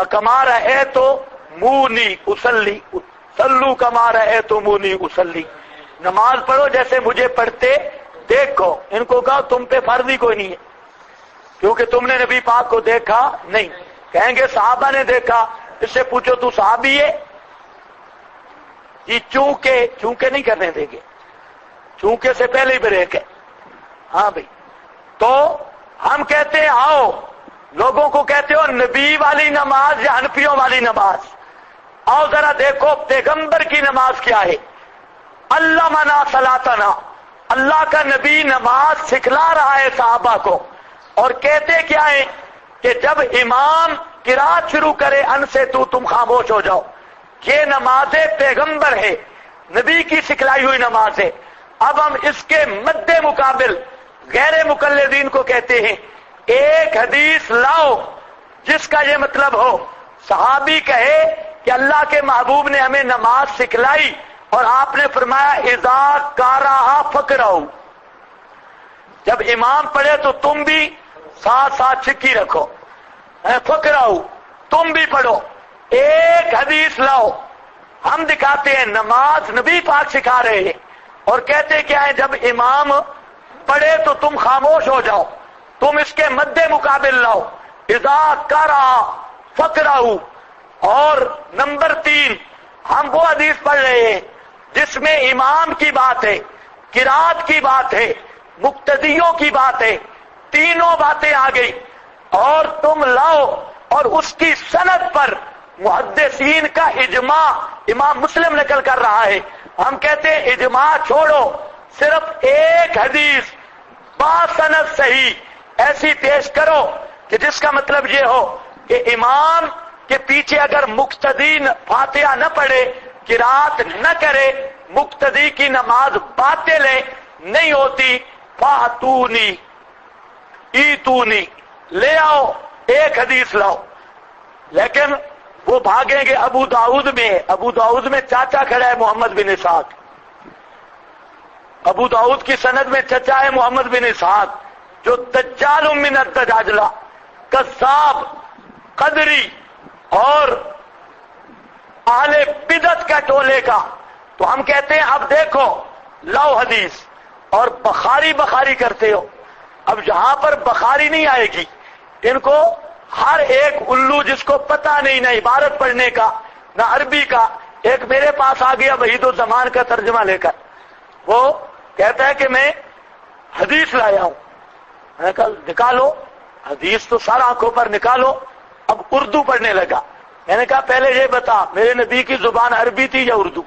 کما رہے تو مونی اسلی، سلو کما رہے تو مونی اسلی، نماز پڑھو جیسے مجھے پڑھتے دیکھو۔ ان کو کہا تم پہ فرض ہی کوئی نہیں ہے کیونکہ تم نے نبی پاک کو دیکھا نہیں۔ کہیں گے صحابہ نے دیکھا، اس سے پوچھو تو صحابی ہے؟ یہ چونکہ نہیں کرنے دیں گے، چونکہ سے پہلے ہی بریک ہے۔ ہاں بھائی، تو ہم کہتے ہیں آؤ، لوگوں کو کہتے ہو نبی والی نماز یا حنفیوں والی نماز؟ آؤ ذرا دیکھو پیغمبر کی نماز کیا ہے۔ اللہ منا صلاتنا، اللہ کا نبی نماز سکھلا رہا ہے صحابہ کو، اور کہتے کیا ہے کہ جب امام قرات شروع کرے ان سے تو تم خاموش ہو جاؤ۔ یہ نماز پیغمبر ہے، نبی کی سکھلائی ہوئی نماز ہے۔ اب ہم اس کے مد مقابل غیر مقلدین کو کہتے ہیں ایک حدیث لاؤ جس کا یہ مطلب ہو، صحابی کہے کہ اللہ کے محبوب نے ہمیں نماز سکھلائی اور آپ نے فرمایا اذا قرأ فقرؤ، جب امام پڑھے تو تم بھی ساتھ ساتھ چکی رکھو، فقرؤ تم بھی پڑھو۔ ایک حدیث لاؤ، ہم دکھاتے ہیں نماز نبی پاک سکھا رہے ہیں اور کہتے کیا ہے جب امام پڑھے تو تم خاموش ہو جاؤ، تم اس کے مد مقابل لاؤ اذا قرأ فقرؤ۔ اور نمبر 3، ہم وہ حدیث پڑھ رہے ہیں جس میں امام کی بات ہے، قرات کی بات ہے، مقتدیوں کی بات ہے، تینوں باتیں آ گئی، اور تم لاؤ اور اس کی سند پر محدثین کا اجماع امام مسلم نقل کر رہا ہے۔ ہم کہتے ہیں اجماع چھوڑو، صرف ایک حدیث باسند صحیح ایسی پیش کرو کہ جس کا مطلب یہ ہو کہ امام کے پیچھے اگر مقتدی فاتحہ نہ پڑھے، قرات نہ کرے، مقتدی کی نماز باطل نہیں ہوتی۔ فاتونی ایتونی، لے آؤ ایک حدیث لاؤ۔ لیکن وہ بھاگیں گے ابو داؤد میں، ابو داؤد میں چاچا کھڑا ہے محمد بن اسحاق، ابو داؤد کی سند میں چچا ہے محمد بن اسحاق جو دجال من الدجاجلہ، کذاب، قدری اور اہل بدعت کا ٹولے کا۔ تو ہم کہتے ہیں اب دیکھو لاؤ حدیث، اور بخاری کرتے ہو۔ اب یہاں پر بخاری نہیں آئے گی، ان کو ہر ایک الو جس کو پتہ نہیں نہ عبارت پڑھنے کا نہ عربی کا، ایک میرے پاس آ گیا وحید الزمان کا ترجمہ لے کر، وہ کہتا ہے کہ میں حدیث لایا ہوں۔ میں نے کہا نکالو حدیث تو سارا آنکھوں پر نکالو۔ اب اردو پڑھنے لگا۔ میں نے کہا پہلے یہ بتا میرے نبی کی زبان عربی تھی یا اردو؟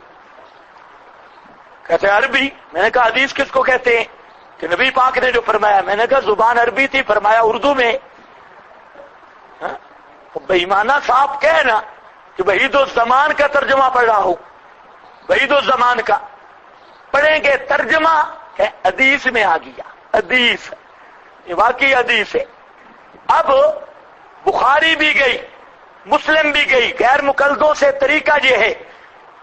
کہتے ہیں عربی۔ میں نے کہا حدیث کس کو کہتے ہیں؟ کہ نبی پاک نے جو فرمایا۔ میں نے کہا زبان عربی تھی، فرمایا اردو میں۔ بے ایمانہ صاحب کہنا کہ وحید الزمان کا ترجمہ پڑھ رہا ہوں، وحید الزمان کا پڑھیں گے، ترجمہ ہے حدیث میں آ گیا، حدیث یہ واقعی حدیث ہے۔ اب بخاری بھی گئی، مسلم بھی گئی، غیر مقلدوں سے طریقہ یہ ہے،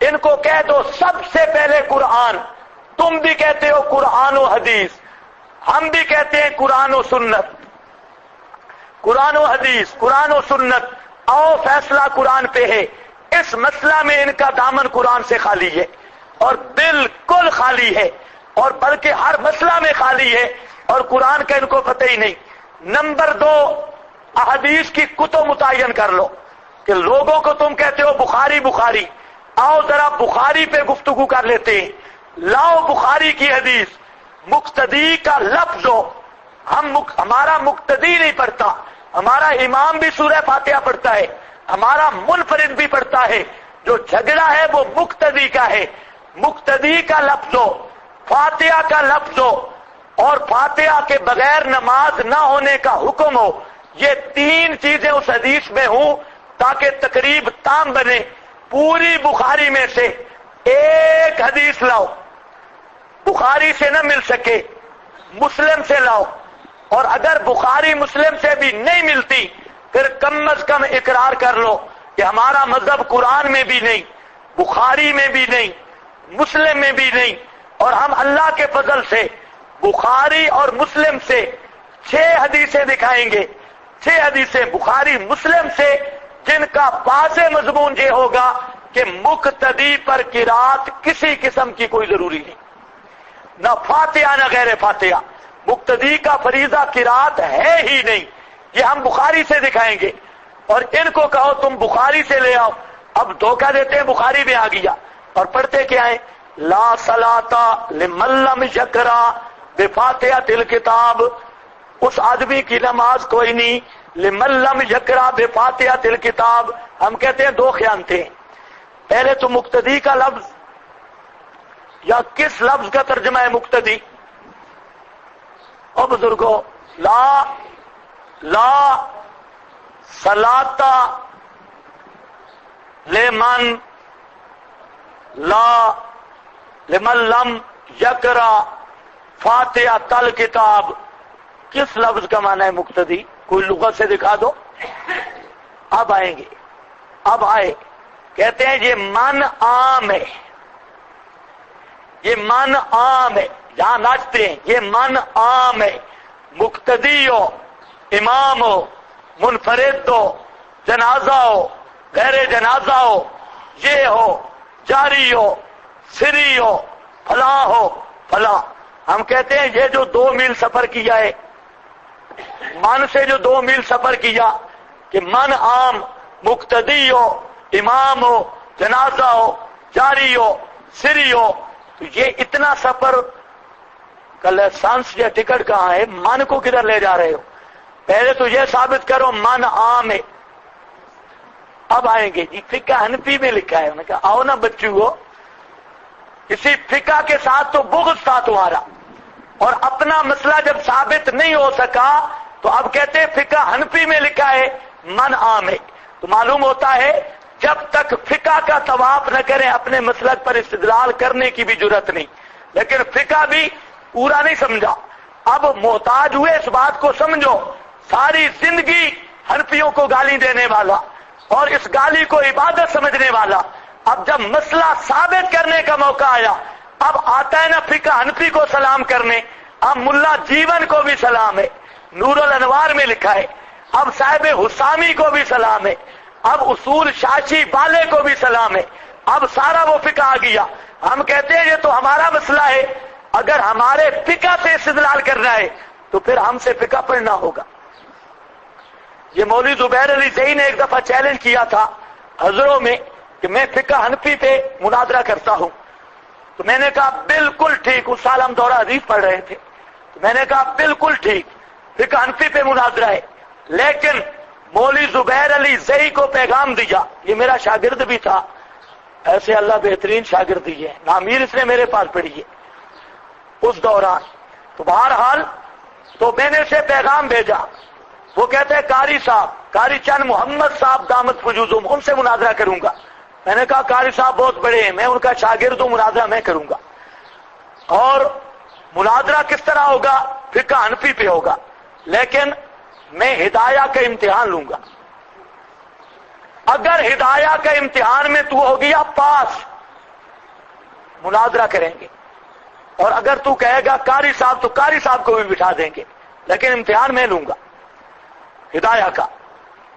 ان کو کہہ دو سب سے پہلے قرآن، تم بھی کہتے ہو قرآن و حدیث، ہم بھی کہتے ہیں قرآن و سنت، قرآن و حدیث، قرآن و سنت، آؤ فیصلہ قرآن پہ ہے۔ اس مسئلہ میں ان کا دامن قرآن سے خالی ہے، اور بالکل خالی ہے، اور بلکہ ہر مسئلہ میں خالی ہے، اور قرآن کا ان کو پتہ ہی نہیں۔ نمبر 2، احادیث کی کتب متعین کر لو کہ لوگوں کو تم کہتے ہو بخاری بخاری، آؤ ذرا بخاری پہ گفتگو کر لیتے ہیں، لاؤ بخاری کی حدیث، مقتدی کا لفظ ہو، ہمارا مقتدی نہیں پڑھتا، ہمارا امام بھی سورہ فاتحہ پڑھتا ہے، ہمارا منفرد بھی پڑھتا ہے، جو جھگڑا ہے وہ مقتدی کا ہے، مقتدی کا لفظ ہو، فاتحہ کا لفظ ہو، اور فاتحہ کے بغیر نماز نہ ہونے کا حکم ہو، یہ 3 چیزیں اس حدیث میں ہوں تاکہ تقریب تام بنے۔ پوری بخاری میں سے ایک حدیث لاؤ، بخاری سے نہ مل سکے مسلم سے لاؤ، اور اگر بخاری مسلم سے بھی نہیں ملتی پھر کم از کم اقرار کر لو کہ ہمارا مذہب قرآن میں بھی نہیں، بخاری میں بھی نہیں، مسلم میں بھی نہیں، اور ہم اللہ کے فضل سے بخاری اور مسلم سے 6 حدیثیں دکھائیں گے، 6 حدیثیں بخاری مسلم سے، جن کا واضح مضمون یہ ہوگا کہ مقتدی پر قرات کسی قسم کی کوئی ضروری نہیں، نہ فاتحہ نہ غیر فاتحہ، مقتدی کا فریضہ قرات ہے ہی نہیں، یہ ہم بخاری سے دکھائیں گے۔ اور ان کو کہو تم بخاری سے لے آؤ، اب دھوکہ دیتے ہیں بخاری میں آ گیا، اور پڑھتے کیا ہے؟ لا صلاۃ لمن لم یقرأ بفاتحۃ الکتاب، اس آدمی کی نماز کوئی نہیں لمن لم یقرأ بفاتحۃ الکتاب۔ ہم کہتے ہیں 2 خیانتیں، پہلے تو مقتدی کا لفظ یا کس لفظ کا ترجمہ ہے مقتدی؟ او بزرگوں، لا صلاۃ لمن لم یقرأ فاتحۃ الکتاب، کس لفظ کا معنی ہے مقتدی؟ کوئی لغت سے دکھا دو۔ اب آئیں گے، اب آئے، کہتے ہیں یہ من عام ہے، یہ من عام ہے، جہاں ناچتے ہیں یہ من عام ہے، مقتدی ہو، امام ہو، منفرد ہو، جنازہ ہو، غیر جنازہ ہو، یہ ہو، جاری ہو، سری ہو، فلاں ہو، فلاں۔ ہم کہتے ہیں یہ جو 2 میل سفر کیا ہے، من سے جو 2 میل سفر کیا، کہ من عام، مقتدی ہو، امام ہو، جنازہ ہو، جاری ہو، سری ہو، تو یہ اتنا سفر کا لائسنس یا ٹکٹ کہاں ہے؟ من کو کدھر لے جا رہے ہو؟ پہلے تو یہ ثابت کرو من عام ہے۔ اب آئیں گے جی فقہ حنفی میں لکھا ہے، انہوں نے کہا آؤ نا بچو، اسی فقہ کے ساتھ تو بغض تھا تمہارا، اور اپنا مسئلہ جب ثابت نہیں ہو سکا تو اب کہتے ہیں فقہ حنفی میں لکھا ہے من عام ہے۔ تو معلوم ہوتا ہے جب تک فقہ کا طواف نہ کریں اپنے مسلک پر استدلال کرنے کی بھی جرت نہیں۔ لیکن فقہ بھی پورا نہیں سمجھا، اب محتاج ہوئے اس بات کو سمجھو، ساری زندگی حنفیوں کو گالی دینے والا اور اس گالی کو عبادت سمجھنے والا، اب جب مسئلہ ثابت کرنے کا موقع آیا، اب آتا ہے نا فقہ حنفی کو سلام کرنے، اب ملا جیون کو بھی سلام ہے، نور الانوار میں لکھا ہے، اب صاحب حسامی کو بھی سلام ہے، اب اصول شاشی والے کو بھی سلام ہے، اب سارا وہ فقہ آ گیا۔ ہم کہتے ہیں یہ تو ہمارا مسئلہ ہے، اگر ہمارے فقہ سے استدلال کرنا ہے تو پھر ہم سے فقہ پڑھنا ہوگا۔ یہ مولوی زبیر علی زئی نے ایک دفعہ چیلنج کیا تھا حضروں میں کہ میں فقہ حنفی پہ مناظرہ کرتا ہوں، تو میں نے کہا بالکل ٹھیک، اس سال ہم دورہ حدیث پڑھ رہے تھے، تو میں نے کہا بالکل ٹھیک، فقہ حنفی پہ مناظرہ ہے، لیکن مولوی زبیر علی زئی کو پیغام دیا، یہ میرا شاگرد بھی تھا، ایسے اللہ بہترین شاگرد دی ہے، نامیر اس نے میرے پاس پڑھی ہے اس دوران، تو بہرحال تو میں نے اسے پیغام بھیجا وہ کہتے ہیں قاری صاحب، قاری چند محمد صاحب دامت فجوزم، ان سے مناظرہ کروں گا۔ میں نے کہا قاری صاحب بہت بڑے ہیں، میں ان کا شاگرد ہوں، مناظرہ میں کروں گا۔ اور مناظرہ کس طرح ہوگا؟ فقہ حنفی پہ ہوگا، لیکن میں ہدایہ کا امتحان لوں گا۔ اگر ہدایہ کا امتحان میں تو ہو گیا پاس، مناظرہ کریں گے، اور اگر تو کہے گا قاری صاحب، تو قاری صاحب کو بھی بٹھا دیں گے، لیکن امتحان میں لوں گا ہدایہ کا۔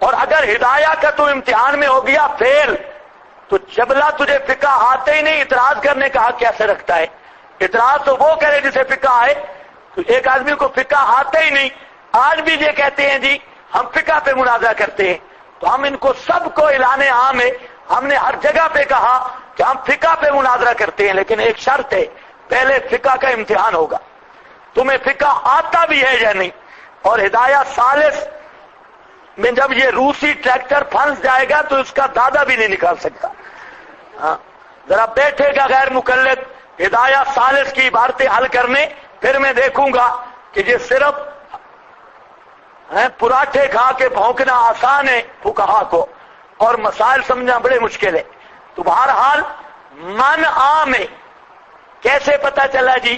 اور اگر ہدایہ کا تو امتحان میں ہو گیا فیل، تو جبلا تجھے فقہ آتے ہی نہیں، اعتراض کرنے کا حق کیسے رکھتا ہے؟ اعتراض تو وہ کرے جسے فقہ آئے، تو ایک آدمی کو فقہ آتے ہی نہیں، آج بھی یہ کہتے ہیں جی ہم فقہ پہ مناظرہ کرتے ہیں، تو ہم ان کو سب کو اعلان عام ہے، ہم نے ہر جگہ پہ کہا کہ ہم فقہ پہ مناظرہ کرتے ہیں، لیکن ایک شرط ہے، پہلے فقہ کا امتحان ہوگا، تمہیں فقہ آتا بھی ہے یا نہیں۔ اور ہدایہ ثالث میں جب یہ روسی ٹریکٹر پھنس جائے گا تو اس کا دادا بھی نہیں نکال سکتا۔ ہاں ذرا بیٹھے گا غیر مقلد ہدایہ ثالث کی عبارتیں حل کرنے، پھر میں دیکھوں گا کہ یہ صرف پراٹھے کھا کے بھونکنا آسان ہے فقہا کو، اور مسائل سمجھنا بڑے مشکل ہے۔ تو بہرحال من عام ہے، کیسے پتا چلا جی؟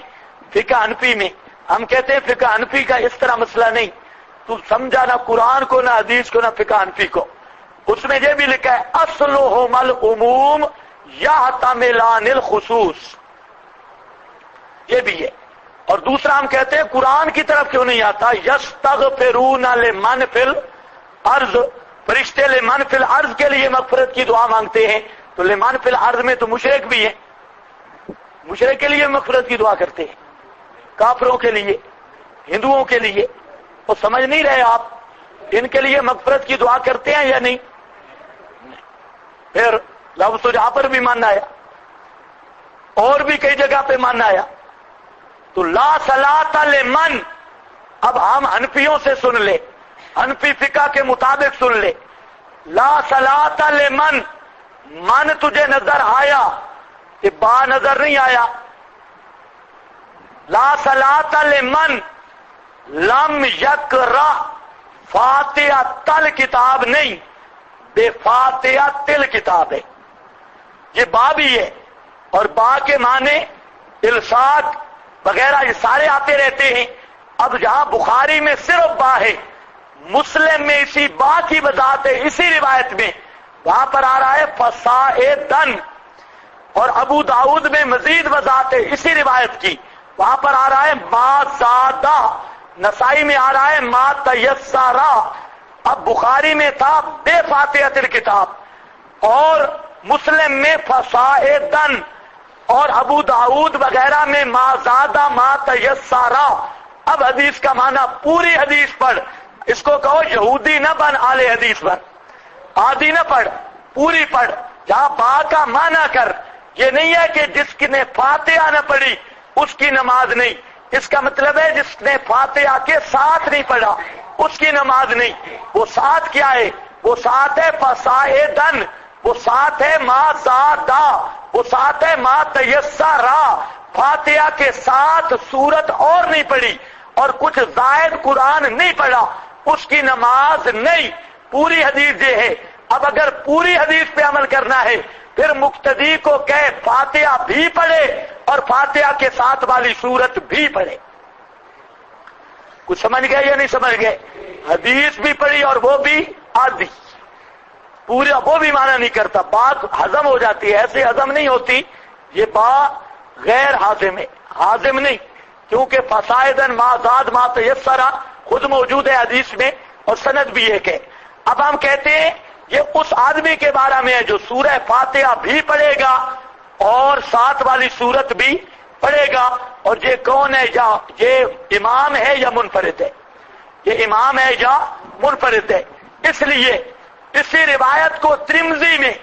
فقہ حنفی میں ہم کہتے ہیں فقہ حنفی کا اس طرح مسئلہ نہیں، تو سمجھا نہ قرآن کو نہ حدیث کو نہ فقہ حنفی کو۔ اس میں یہ بھی لکھا ہے اصلہم العموم یحتملان الخصوص، یہ بھی ہے۔ اور دوسرا ہم کہتے ہیں قرآن کی طرف کیوں نہیں آتا؟ یستغفرون لمن فی الارض، فرشتے لمن فی الارض کے لیے مغفرت کی دعا مانگتے ہیں، تو لمن فی الارض میں تو مشرک بھی ہیں، مشرک کے لیے مغفرت کی دعا کرتے ہیں، کافروں کے لیے، ہندوؤں کے لیے۔ وہ سمجھ نہیں رہے آپ، ان کے لیے مغفرت کی دعا کرتے ہیں یا نہیں؟ پھر لفظ تو جہاں پر بھی ماننا آیا، اور بھی کئی جگہ پہ ماننا آیا۔ تو لا صلاۃ لمن، اب ہم حنفیوں سے سن لے، حنفی فقہ کے مطابق سن لے، لا صلاۃ لمن، من تجھے نظر آیا کہ با نظر نہیں آیا، لا صلاۃ لمن لم یقرأ فاتحۃ الکتاب، نہیں بے فاتحۃ الکتاب ہے، یہ با بھی ہے، اور با کے معنی الصاق وغیرہ یہ سارے آتے رہتے ہیں۔ اب جہاں بخاری میں صرف با ہے، مسلم میں اسی با کی وضاحت ہے، اسی روایت میں وہاں پر آ رہا ہے فصاعدن، اور ابو داؤد میں مزید وضاحت ہے اسی روایت کی، وہاں پر آ رہا ہے ما زادہ، نسائی میں آ رہا ہے ما تیسرا۔ اب بخاری میں تھا بے فاتحۃ الکتاب، اور مسلم میں فصاعدن، اور ابو داؤد وغیرہ میں ما زادہ ما تیسرا۔ اب حدیث کا معنی پوری حدیث پڑھ، اس کو کہو یہودی نہ بن، اہل حدیث بن، آدھی نہ پڑھ، پوری پڑھ، جہاں با کا معنی کر۔ یہ نہیں ہے کہ جس نے فاتحہ نہ پڑھی اس کی نماز نہیں، اس کا مطلب ہے جس نے فاتحہ کے ساتھ نہیں پڑھا اس کی نماز نہیں۔ وہ ساتھ کیا ہے؟ وہ ساتھ ہے فصاعدن، وہ ساتھ ہے ما زادہ، وہ ساتھ ہے ما تیسرا۔ فاتحہ کے ساتھ سورت اور نہیں پڑھی اور کچھ زائد قرآن نہیں پڑھا، اس کی نماز نہیں۔ پوری حدیث یہ ہے۔ اب اگر پوری حدیث پہ عمل کرنا ہے پھر مقتدی کو کہے فاتحہ بھی پڑھے اور فاتحہ کے ساتھ والی سورت بھی پڑھے۔ کچھ سمجھ گئے یا نہیں سمجھ گئے؟ حدیث بھی پڑھی اور وہ بھی آدھی، پورا وہ بھی معنی نہیں کرتا، بات ہضم ہو جاتی ہے، ایسے ہضم نہیں ہوتی، یہ با غیر حازم ہے، حازم نہیں، کیونکہ فصاعدن ما زاد ما تیسرا خود موجود ہے حدیث میں اور سند بھی ایک ہے۔ اب ہم کہتے ہیں یہ اس آدمی کے بارے میں ہے جو سورہ فاتحہ بھی پڑھے گا اور ساتھ والی سورت بھی پڑھے گا، اور یہ کون ہے؟ یا یہ امام ہے یا منفرد ہے؟ یہ امام ہے یا منفرد ہے؟ اس لیے اسی روایت کو ترمذی میں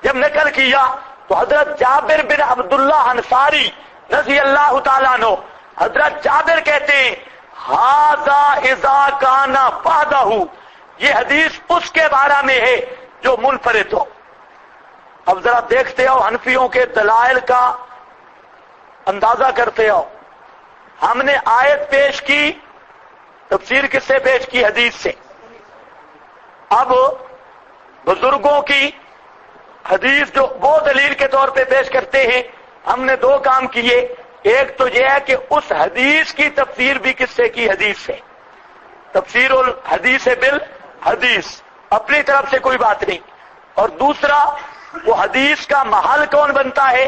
جب نقل کیا تو حضرت جابر بن عبداللہ انصاری رضی اللہ تعالیٰ عنہ، حضرت جابر کہتے ہیں ھذا اذا کان وحدہ، یہ حدیث اس کے بارے میں ہے جو منفرد ہو۔ اب ذرا دیکھتے ہو حنفیوں کے دلائل کا اندازہ کرتے ہو۔ ہم نے آیت پیش کی، تفسیر کس سے پیش کی؟ حدیث سے۔ اب بزرگوں کی حدیث جو وہ دلیل کے طور پہ پیش کرتے ہیں، ہم نے دو کام کیے. ایک تو یہ ہے کہ اس حدیث کی تفسیر بھی کس سے کی؟ حدیث سے. تفسیر الحدیث بالحدیث، اپنی طرف سے کوئی بات نہیں. اور دوسرا، وہ حدیث کا محل کون بنتا ہے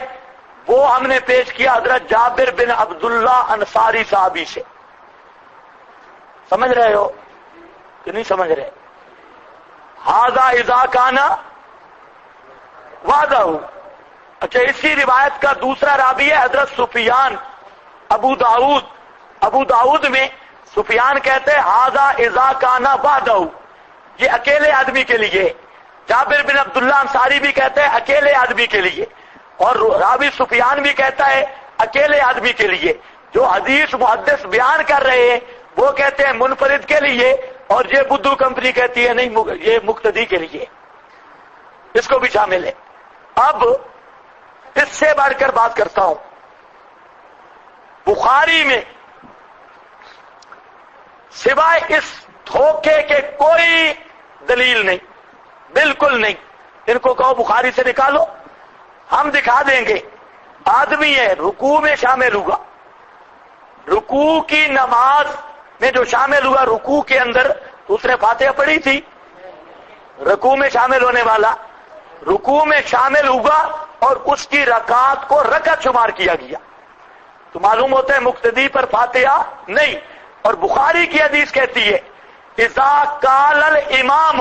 وہ ہم نے پیش کیا حضرت جابر بن عبداللہ انصاری صحابی سے. سمجھ رہے ہو کہ نہیں سمجھ رہے؟ ھذا اذا کان وعدہ. اچھا، اسی روایت کا دوسرا راوی ہے حضرت سفیان ابو داؤد میں سفیان کہتے ہیں ھذا اذا کان وعدہ، یہ اکیلے آدمی کے لیے. جابر بن عبداللہ انصاری بھی کہتے ہیں اکیلے آدمی کے لیے، اور راوی سفیان بھی کہتا ہے اکیلے آدمی کے لیے. جو حدیث محدث بیان کر رہے ہیں وہ کہتے ہیں منفرد کے لیے، اور یہ بدھو کمپنی کہتی ہے نہیں، یہ مقتدی کے لیے، اس کو بھی شامل ہے. اب اس سے بڑھ کر بات کرتا ہوں. بخاری میں سوائے اس دھوکے کے کوئی دلیل نہیں، بالکل نہیں. ان کو کہو بخاری سے نکالو، ہم دکھا دیں گے. آدمی ہے رکوع میں شامل ہوا، رکوع کی نماز میں جو شامل ہوا، رکوع کے اندر تو اس نے فاتحہ پڑھی تھی. رکوع میں شامل ہونے والا رکوع میں شامل ہوا اور اس کی رکعت کو رکعت شمار کیا گیا، تو معلوم ہوتا ہے مقتدی پر فاتحہ نہیں. اور بخاری کی حدیث کہتی ہے اذا قال الامام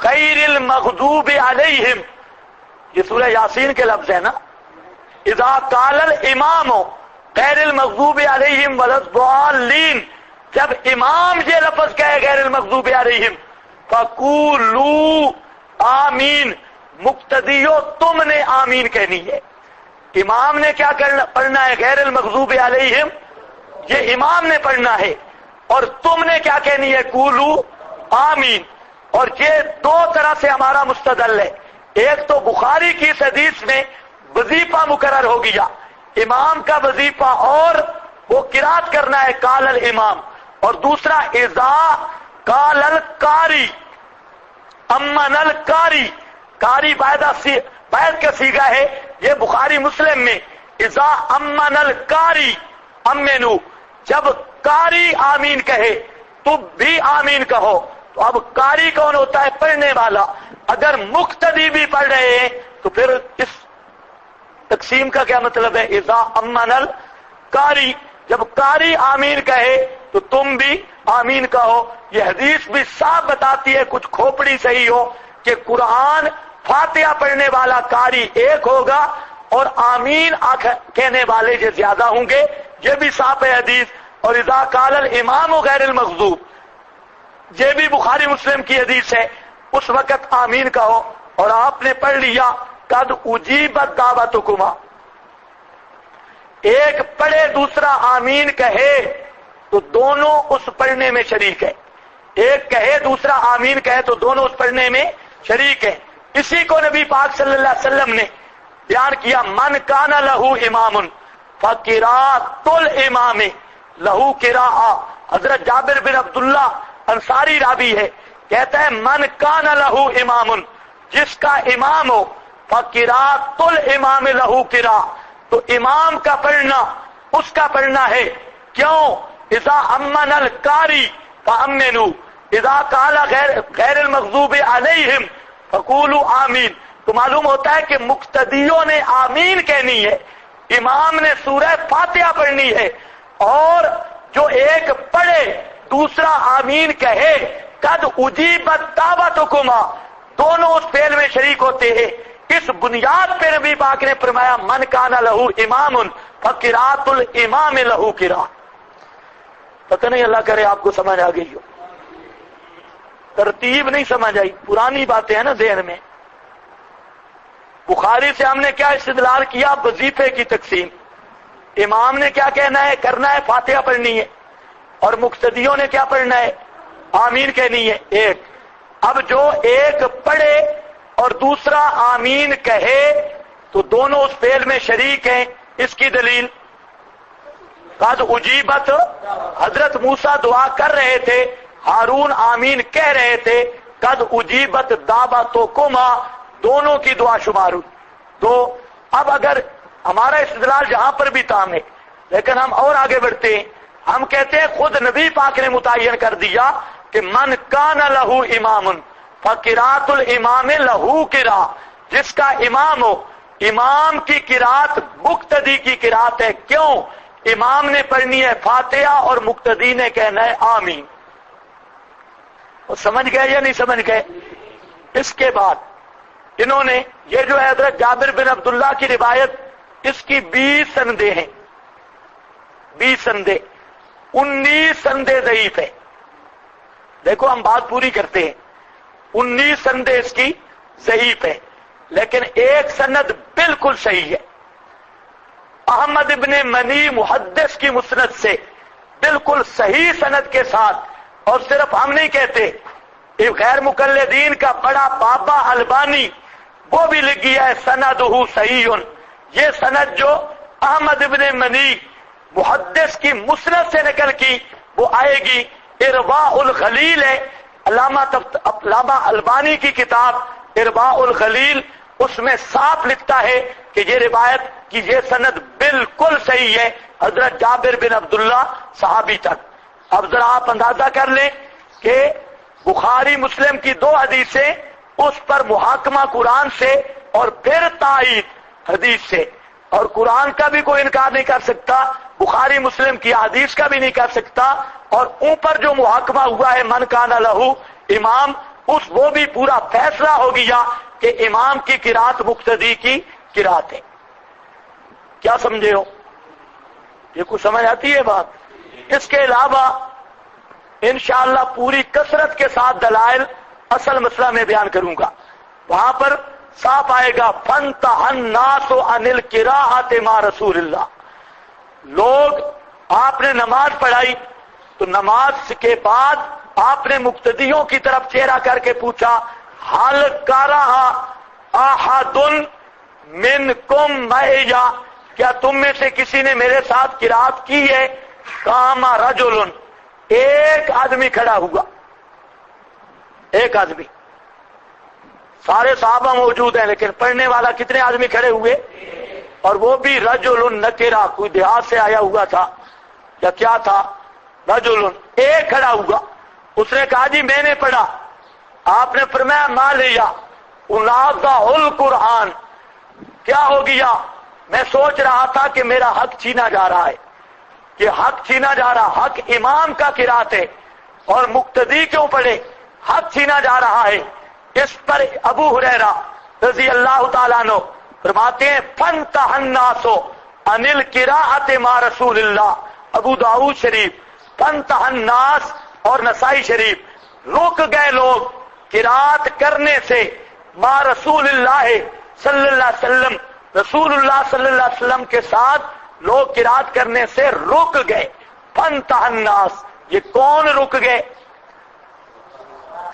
غیر المغضوب علیہم، یہ سورہ یاسین کے لفظ ہے نا. اذا قال الامام غیر المغضوب علیہم ولا الضالین، جب امام یہ لفظ کہے غیر المغضوب علیہم فقولوا آمین، مقتدیو تم نے آمین کہنی ہے. امام نے کیا پڑھنا ہے؟ غیر المغضوب علیہم، یہ امام نے پڑھنا ہے، اور تم نے کیا کہنی ہے؟ قولوا آمین. اور یہ دو طرح سے ہمارا مستدل ہے. ایک تو بخاری کی اس حدیث میں وظیفہ مقرر ہو گیا، امام کا وظیفہ، اور وہ قرات کرنا ہے قال الامام. اور دوسرا اذا قال القاری امن القاری، قاری باعث کا صیغہ ہے، یہ بخاری مسلم میں اذا امن القاری امنو، جب قاری آمین کہے تم بھی آمین کہو. تو اب قاری کون ہوتا ہے؟ پڑھنے والا. اگر مقتدی بھی پڑھ رہے ہیں تو پھر اس تقسیم کا کیا مطلب ہے؟ اذا امن القاری، جب قاری آمین کہے تو تم بھی آمین کہو. یہ حدیث بھی صاف بتاتی ہے، کچھ کھوپڑی صحیح ہو، کہ قرآن فاتحہ پڑھنے والا قاری ایک ہوگا اور آمین کہنے والے جو زیادہ ہوں گے، یہ بھی صاف ہے حدیث. اور اذا قال الامام غیر المغضوب، یہ بھی بخاری مسلم کی حدیث ہے، اس وقت آمین کہو. اور آپ نے پڑھ لیا قد اجیبت دعوتکما، ایک پڑھے دوسرا آمین کہے تو دونوں اس پڑھنے میں شریک ہے. ایک کہے دوسرا آمین کہے تو دونوں اس پڑھنے میں شریک ہے. اسی کو نبی پاک صلی اللہ علیہ وسلم نے بیان کیا من کان لہو امام فقراۃ الامام لہو قراءۃ. حضرت جابر بن عبداللہ انصاری راوی ہے، کہتا ہے من کان لہو امام، جس کا امام ہو فقراۃ الامام لہو قراءۃ، تو امام کا پڑھنا اس کا پڑھنا ہے. کیوں؟ اذا امن القاری فامنوا، اذا قال غیر المغضوب علیہم فقولوا آمین. تو معلوم ہوتا ہے کہ مقتدیوں نے آمین کہنی ہے، امام نے سورہ فاتحہ پڑھنی ہے، اور جو ایک پڑھے دوسرا آمین کہے قد اجیبت دعوتکما، دونوں اس فعل میں شریک ہوتے ہیں. اس بنیاد پہ نبی پاک نے فرمایا من کان لہو امام فقراۃ الامام لہو قراءۃ. پتہ نہیں اللہ کرے آپ کو سمجھ آ گئی ہو، ترتیب نہیں سمجھ آئی، پرانی باتیں ہیں نا ذہن میں. بخاری سے ہم نے کیا استدلال کیا؟ وظیفے کی تقسیم. امام نے کیا کہنا ہے؟ کرنا ہے فاتحہ پڑھنی ہے، اور مقتدیوں نے کیا پڑھنا ہے؟ آمین کہنی ہے. ایک اب جو ایک پڑھے اور دوسرا آمین کہے تو دونوں اس فعل میں شریک ہیں. اس کی دلیل قد اجیبت، حضرت موسیٰ دعا کر رہے تھے، ہارون آمین کہہ رہے تھے، قد اجیبت دعوتکما، دونوں کی دعا شمار ہوئی. تو اب اگر ہمارا استدلال جہاں پر بھی تام ہے، لیکن ہم اور آگے بڑھتے ہیں. ہم کہتے ہیں خود نبی پاک نے متعین کر دیا کہ من کان لہو امام فقراۃ الامام لہو قراء، جس کا امام ہو، امام کی قراءت مقتدی کی قراءت ہے. کیوں؟ امام نے پڑھنی ہے فاتحہ اور مقتدی نے کہنا ہے آمین. وہ سمجھ گئے یا نہیں سمجھ گئے؟ اس کے بعد انہوں نے یہ جو ہے حضرت جابر بن عبداللہ کی روایت، اس کی 20 سندیں ہیں، 20 سندیں، 19 سندیں ضعیف ہیں. دیکھو ہم بات پوری کرتے ہیں. 19 سندیں اس کی ضعیف ہے، لیکن ایک سند بالکل صحیح ہے. احمد ابن منی محدث کی مسند سے بالکل صحیح سند کے ساتھ، اور صرف ہم نہیں کہتے، غیر مقلدین کا بڑا بابا البانی وہ بھی لکھ گیا ہے سندہ صحیح. یہ سند جو احمد ابن منی محدث کی مسند سے نکل کی وہ آئے گی. ارواء الخلیل ہے، علامہ البانی کی کتاب ارواء الخلیل، اس میں صاف لکھتا ہے کہ یہ روایت کی یہ سند بالکل صحیح ہے حضرت جابر بن عبداللہ صحابی تک. اب ذرا آپ اندازہ کر لیں کہ بخاری مسلم کی 2 حدیثیں، اس پر محاکمہ قرآن سے اور پھر تائید حدیث سے، اور قرآن کا بھی کوئی انکار نہیں کر سکتا، بخاری مسلم کی حدیث کا بھی نہیں کر سکتا، اور اوپر جو محاکمہ ہوا ہے من کان لہو امام، وہ بھی پورا فیصلہ ہو گیا کہ امام کی قرات مقتدی کی قرات ہے. کیا سمجھے ہو؟ یہ کچھ سمجھ آتی ہے بات؟ اس کے علاوہ انشاءاللہ پوری کثرت کے ساتھ دلائل اصل مسئلہ میں بیان کروں گا. وہاں پر صاف آئے گا فَانْتَهَ النَّاسُ عَنِ الْقِرَاءَةِ مَعَ رَسُولِ اللَّهِ. لوگ آپ نے نماز پڑھائی تو نماز کے بعد آپ نے مقتدیوں کی طرف چہرہ کر کے پوچھا حَلْ قَرَأَ أَحَدٌ مِّنْكُمْ مَعِيَ، کیا تم میں سے کسی نے میرے ساتھ قرات کی ہے؟ قام رجل، ایک آدمی کھڑا ہوا، ایک آدمی. سارے صحابہ موجود ہیں لیکن پڑھنے والا کتنے آدمی کھڑے ہوئے؟ اور وہ بھی رجل نکرہ، کوئی دیہات سے آیا ہوا تھا یا کیا تھا؟ رجل، ایک کھڑا ہوا. اس نے کہا جی میں نے پڑھا. آپ نے فرمایا ما لیا اناضہ القرآن، کیا ہو گیا؟ میں سوچ رہا تھا کہ میرا حق چھینا جا رہا ہے، کہ حق چھینا جا رہا، حق امام کا قرات ہے اور مقتدی کیوں پڑھے؟ حق چھینا جا رہا ہے. اس پر ابو ہریرہ رضی اللہ تعالیٰ عنہ فرماتے ہیں فَانْتَهَ النَّاسُ عَنِ الْقِرَاءَةِ مَعَ رَسُولِ اللَّهِ، ابو داؤد شریف، فَانْتَهَ النَّاسُ اور نسائی شریف، رک گئے لوگ قرات کرنے سے مع رسول اللہ صلی اللہ علیہ وسلم، رسول اللہ صلی اللہ علیہ وسلم کے ساتھ لوگ قرات کرنے سے رک گئے. فَانْتَهَ النَّاسُ، یہ کون رک گئے؟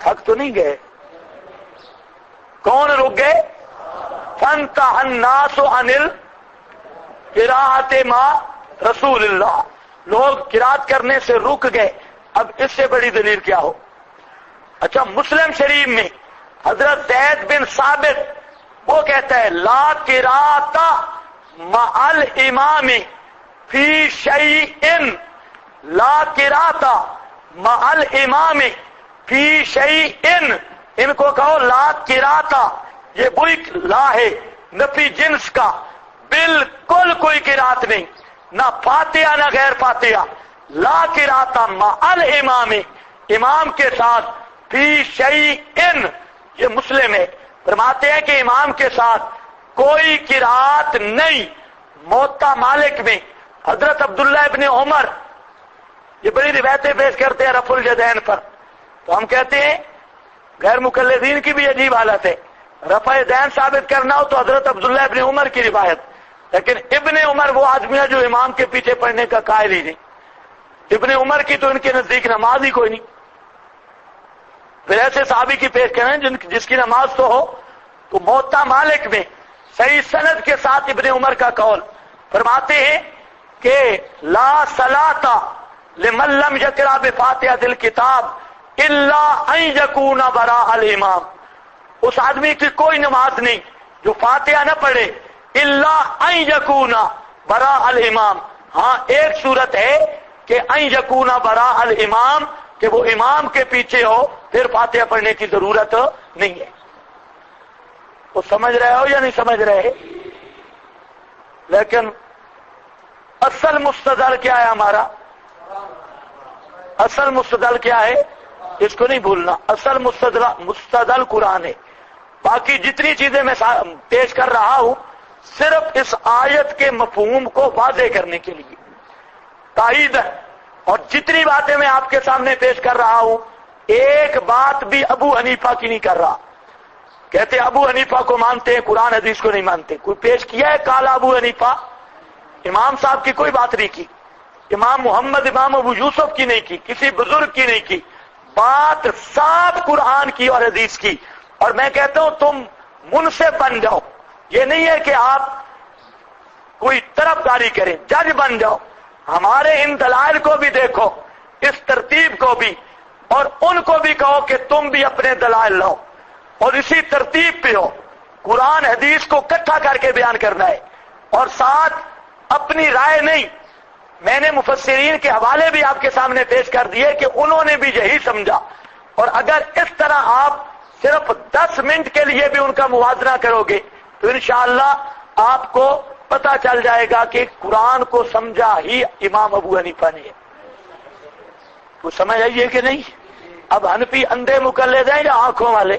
تھک تو نہیں گئے؟ کون رک گئے؟ فَانْتَهَ النَّاسُ عَنِ الْقِرَاءَةِ مَعَ رسول اللہ، لوگ قرات کرنے سے رک گئے. اب اس سے بڑی دلیل کیا ہو؟ اچھا مسلم شریف میں حضرت زید بن ثابت وہ کہتا ہے لا قراءۃ مع الامام فی شیء، لا قراءۃ مع الامام فی شیء، ان کو کہو لا قراءۃ، یہ وہی لا ہے نفی جنس کا، بالکل کوئی قرات نہیں، نہ فاتحہ نہ غیر فاتحہ. لا قراءۃ مع الامام، امام کے ساتھ، فی شیء، یہ مسلم ہے. فرماتے ہیں کہ امام کے ساتھ کوئی قرات نہیں. موطا مالک میں حضرت عبداللہ ابن عمر یہ بڑی روایتیں پیش کرتے ہیں رفع الیدین پر، تو ہم کہتے ہیں غیر مقلدین کی بھی عجیب حالت ہے. رفع یدین ثابت کرنا ہو تو حضرت عبداللہ ابن عمر کی روایت، لیکن ابن عمر وہ آدمی ہے جو امام کے پیچھے پڑھنے کا قائل ہی نہیں. ابن عمر کی تو ان کے نزدیک نماز ہی کوئی نہیں. پھر ایسے صحابی کی پیش کریں جس کی نماز تو ہو. تو موطا مالک میں صحیح سند کے ساتھ ابن عمر کا قول فرماتے ہیں کہ لا صلاۃ لمن لم یقرأ بفاتحۃ الکتاب الا ان یکون وراء الامام، اس آدمی کی کوئی نماز نہیں جو فاتحہ نہ پڑھے الا ان یکون وراء الامام. ہاں ایک صورت ہے کہ ان یکون وراء الامام، کہ وہ امام کے پیچھے ہو، پھر فاتحہ پڑھنے کی ضرورت نہیں ہے. وہ سمجھ رہے ہو یا نہیں سمجھ رہے؟ لیکن اصل مستدل کیا ہے ہمارا؟ اصل مستدل کیا ہے؟ اس کو نہیں بھولنا. اصل مستدل قرآن ہے. باقی جتنی چیزیں میں پیش کر رہا ہوں صرف اس آیت کے مفہوم کو واضح کرنے کے لیے تائید ہے. اور جتنی باتیں میں آپ کے سامنے پیش کر رہا ہوں ایک بات بھی ابو حنیفہ کی نہیں کر رہا. کہتے ابو حنیفہ کو مانتے ہیں، قرآن حدیث کو نہیں مانتے. کوئی پیش کیا ہے کالا ابو حنیفہ؟ امام صاحب کی کوئی بات نہیں کی، امام محمد امام ابو یوسف کی نہیں کی، کسی بزرگ کی نہیں کی. بات صاف قرآن کی اور حدیث کی. اور میں کہتا ہوں تم منصف بن جاؤ. یہ نہیں ہے کہ آپ کوئی طرفداری کریں، جج بن جاؤ. ہمارے ان دلائل کو بھی دیکھو، اس ترتیب کو بھی، اور ان کو بھی کہو کہ تم بھی اپنے دلائل لاؤ اور اسی ترتیب پہ ہو. قرآن حدیث کو اکٹھا کر کے بیان کرنا ہے اور ساتھ اپنی رائے نہیں. میں نے مفسرین کے حوالے بھی آپ کے سامنے پیش کر دیے کہ انہوں نے بھی یہی سمجھا. اور اگر اس طرح آپ صرف 10 منٹ کے لیے بھی ان کا موازنہ کرو گے تو انشاءاللہ آپ کو پتہ چل جائے گا کہ قرآن کو سمجھا ہی امام ابو حنیفہ نے. تو سمجھ آئیے کہ نہیں؟ اب حنفی اندھے مقلد ہیں یا آنکھوں والے؟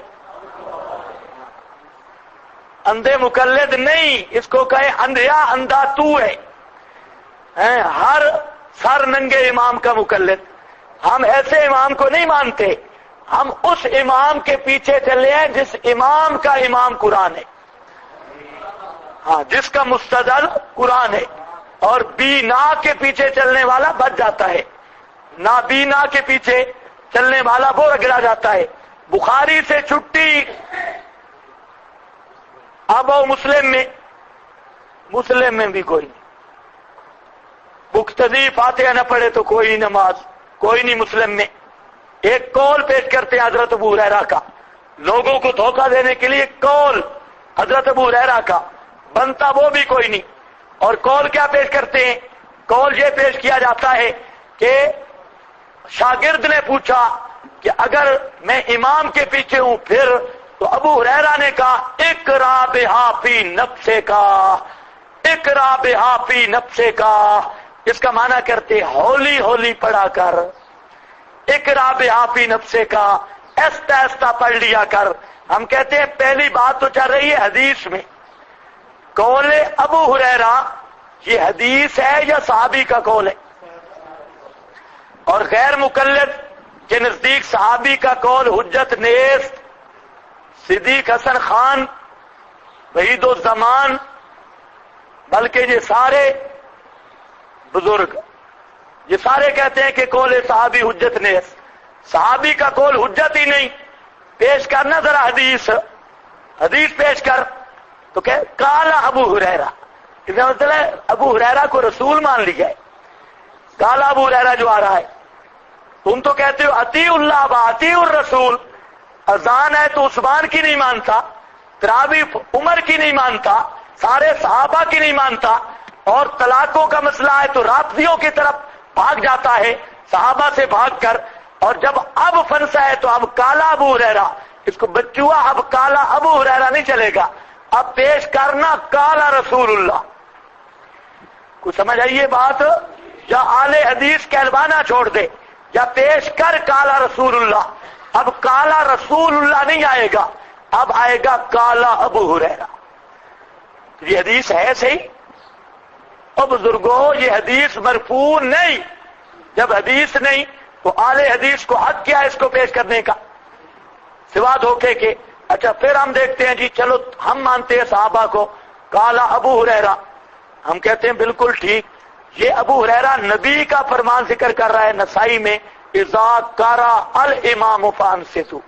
اندھے مقلد نہیں، اس کو کہے اندھیا اندھا تو ہے. ہر سر ننگے امام کا مقلد. ہم ایسے امام کو نہیں مانتے، ہم اس امام کے پیچھے چلے ہیں جس امام کا امام قرآن ہے. ہاں، جس کا مستدل قرآن ہے. اور بینا کے پیچھے چلنے والا بچ جاتا ہے، نابینا کے پیچھے چلنے والا وہ رگڑا جاتا ہے. بخاری سے چھٹی اب وہ مسلم میں بھی کوئی نہیں. مقتدی فاتحہ نہ پڑھے تو کوئی نماز کوئی نہیں مسلم میں. ایک قول پیش کرتے ہیں حضرت ابو ہریرہ کا، لوگوں کو دھوکہ دینے کے لیے قول حضرت ابو ہریرہ کا بنتا وہ بھی کوئی نہیں. اور قول کیا پیش کرتے ہیں؟ قول یہ پیش کیا جاتا ہے کہ شاگرد نے پوچھا کہ اگر میں امام کے پیچھے ہوں پھر، تو ابو ہریرہ نے کہا اقرا بہا فی نفسے کا، اقرا بہا فی نفسے کا. اس کا معنی کرتے ہولی ہولی پڑھا کر، اقرا بہا فی نفسے کا، ایستا ایستا پڑھ لیا کر. ہم کہتے ہیں پہلی بات تو چل رہی ہے حدیث میں. قول ابو ہریرہ یہ حدیث ہے یا صحابی کا قول ہے؟ اور غیر مقلد کے نزدیک صحابی کا قول حجت نیست. صدیق حسن خان، وحید الزمان، بلکہ یہ سارے بزرگ یہ سارے کہتے ہیں کہ قول صحابی حجت نیست. صحابی کا قول حجت ہی نہیں. پیش کرنا ذرا حدیث پیش کر. تو کہ کالا ابو ہریرہ، اس کا مطلب ہے ابو ہریرہ کو رسول مان لیا ہے. کالا ابو ہریرہ جو آ رہا ہے، تم تو کہتے ہو اطیع اللہ و اطیع الرسول. اذان ہے تو عثمان کی نہیں مانتا، تراویح عمر کی نہیں مانتا، سارے صحابہ کی نہیں مانتا. اور طلاقوں کا مسئلہ ہے تو رافضیوں کی طرف بھاگ جاتا ہے صحابہ سے بھاگ کر. اور جب اب فنسا ہے تو اب کالا ابو ہریرہ، اس کو بچوا اب کالا ابو ہریرہ نہیں چلے گا، اب پیش کرنا کالا رسول اللہ. کچھ سمجھ آئیے بات؟ یا آل حدیث کہلوانا چھوڑ دے، یا پیش کر کالا رسول اللہ. اب کالا رسول اللہ نہیں آئے گا، اب آئے گا کالا ابو ہریرہ. یہ حدیث ہے صحیح؟ اور بزرگوں یہ حدیث مرفوع نہیں. جب حدیث نہیں تو آل حدیث کو حق کیا اس کو پیش کرنے کا سوا دھوکے کے. اچھا پھر ہم دیکھتے ہیں جی چلو ہم مانتے ہیں صحابہ کو، کالا ابو ہریرہ. ہم کہتے ہیں بالکل ٹھیک، یہ ابو ہریرہ نبی کا فرمان ذکر کر رہا ہے نسائی میں، اذا قرأ الامام فانصتوا،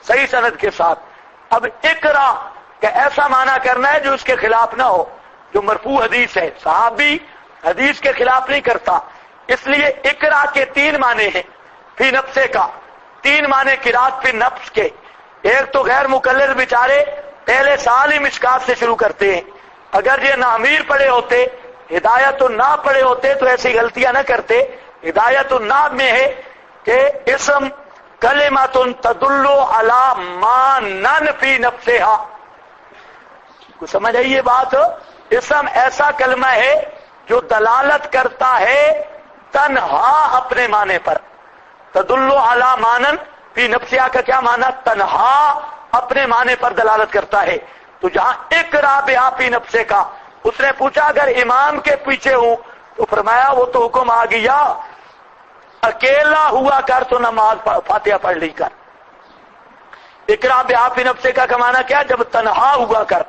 صحیح سند کے ساتھ. اب اقرا کا ایسا معنی کرنا ہے جو اس کے خلاف نہ ہو، جو مرفوع حدیث ہے. صحابی حدیث کے خلاف نہیں کرتا، اس لیے اقرا کے 3 معنی ہیں. فی نفسے کا تین معنی قرات فی نفس کے. ایک تو غیر مقلد بیچارے پہلے سال ہی مشکات سے شروع کرتے ہیں. اگر یہ نامیر پڑھے ہوتے، ہدایت الناب پڑھے ہوتے تو ایسی غلطیاں نہ کرتے. ہدایت الناب میں ہے کہ اسم کلمۃ تدل علی ما ننفی نفسہا. کو سمجھ آئی یہ بات؟ اسم ایسا کلمہ ہے جو دلالت کرتا ہے تنہا اپنے معنی پر. تدل علی مانن فی نفسہا کا کیا معنی؟ تنہا اپنے معنی پر دلالت کرتا ہے. تو جہاں اقرا بہا فی نفسہ کا، اس نے پوچھا اگر امام کے پیچھے ہوں تو فرمایا وہ تو حکم آ گیا اکیلا ہوا کر تو نماز فاتحہ پڑھ لی کر. اقرا بہا فی نفسہ کا معنی کیا؟ جب تنہا ہوا کر.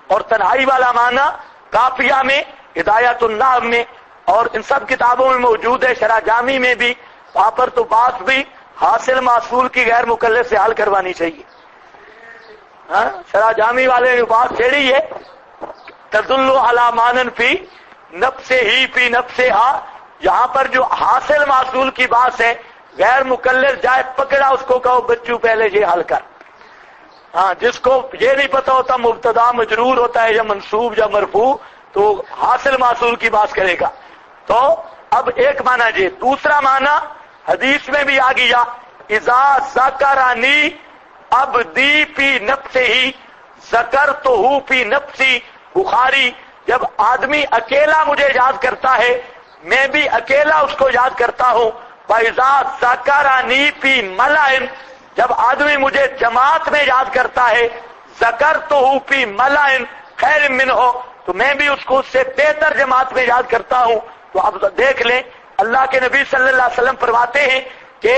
اور تنہائی والا معنی کافیہ میں، ہدایت الناب میں اور ان سب کتابوں میں موجود ہے. شرح جامی میں بھی. وہاں پر تو بات بھی حاصل محصول کی غیر مقلد سے حل کروانی چاہیے. ہاں شرح جامی والے نے بات چھیڑی ہے تدل علی مانن فی نفسہ ہی فی نفسہا. یہاں پر جو حاصل محصول کی بات ہے غیر مقلد جائے پکڑا اس کو کہو بچوں پہلے یہ حل کر. ہاں جس کو یہ نہیں پتا ہوتا مبتدا مجرور ہوتا ہے یا منصوب یا مرفوع تو حاصل محصول کی بات کرے گا. تو اب ایک معنی جی. دوسرا معنی حدیث میں بھی آ گیا اذا ذکرنی عبدی فی نفسہ ذکرتہ فی نفسی. بخاری جب آدمی اکیلا مجھے یاد کرتا ہے میں بھی اکیلا اس کو یاد کرتا ہوں. فاذا ذکرنی فی ملئ، جب آدمی مجھے جماعت میں یاد کرتا ہے ذکرتہ فی ملئ خیر منہ، تو میں بھی اس کو اس سے بہتر جماعت میں یاد کرتا ہوں. تو اب دیکھ لیں اللہ کے نبی صلی اللہ علیہ وسلم فرماتے ہیں کہ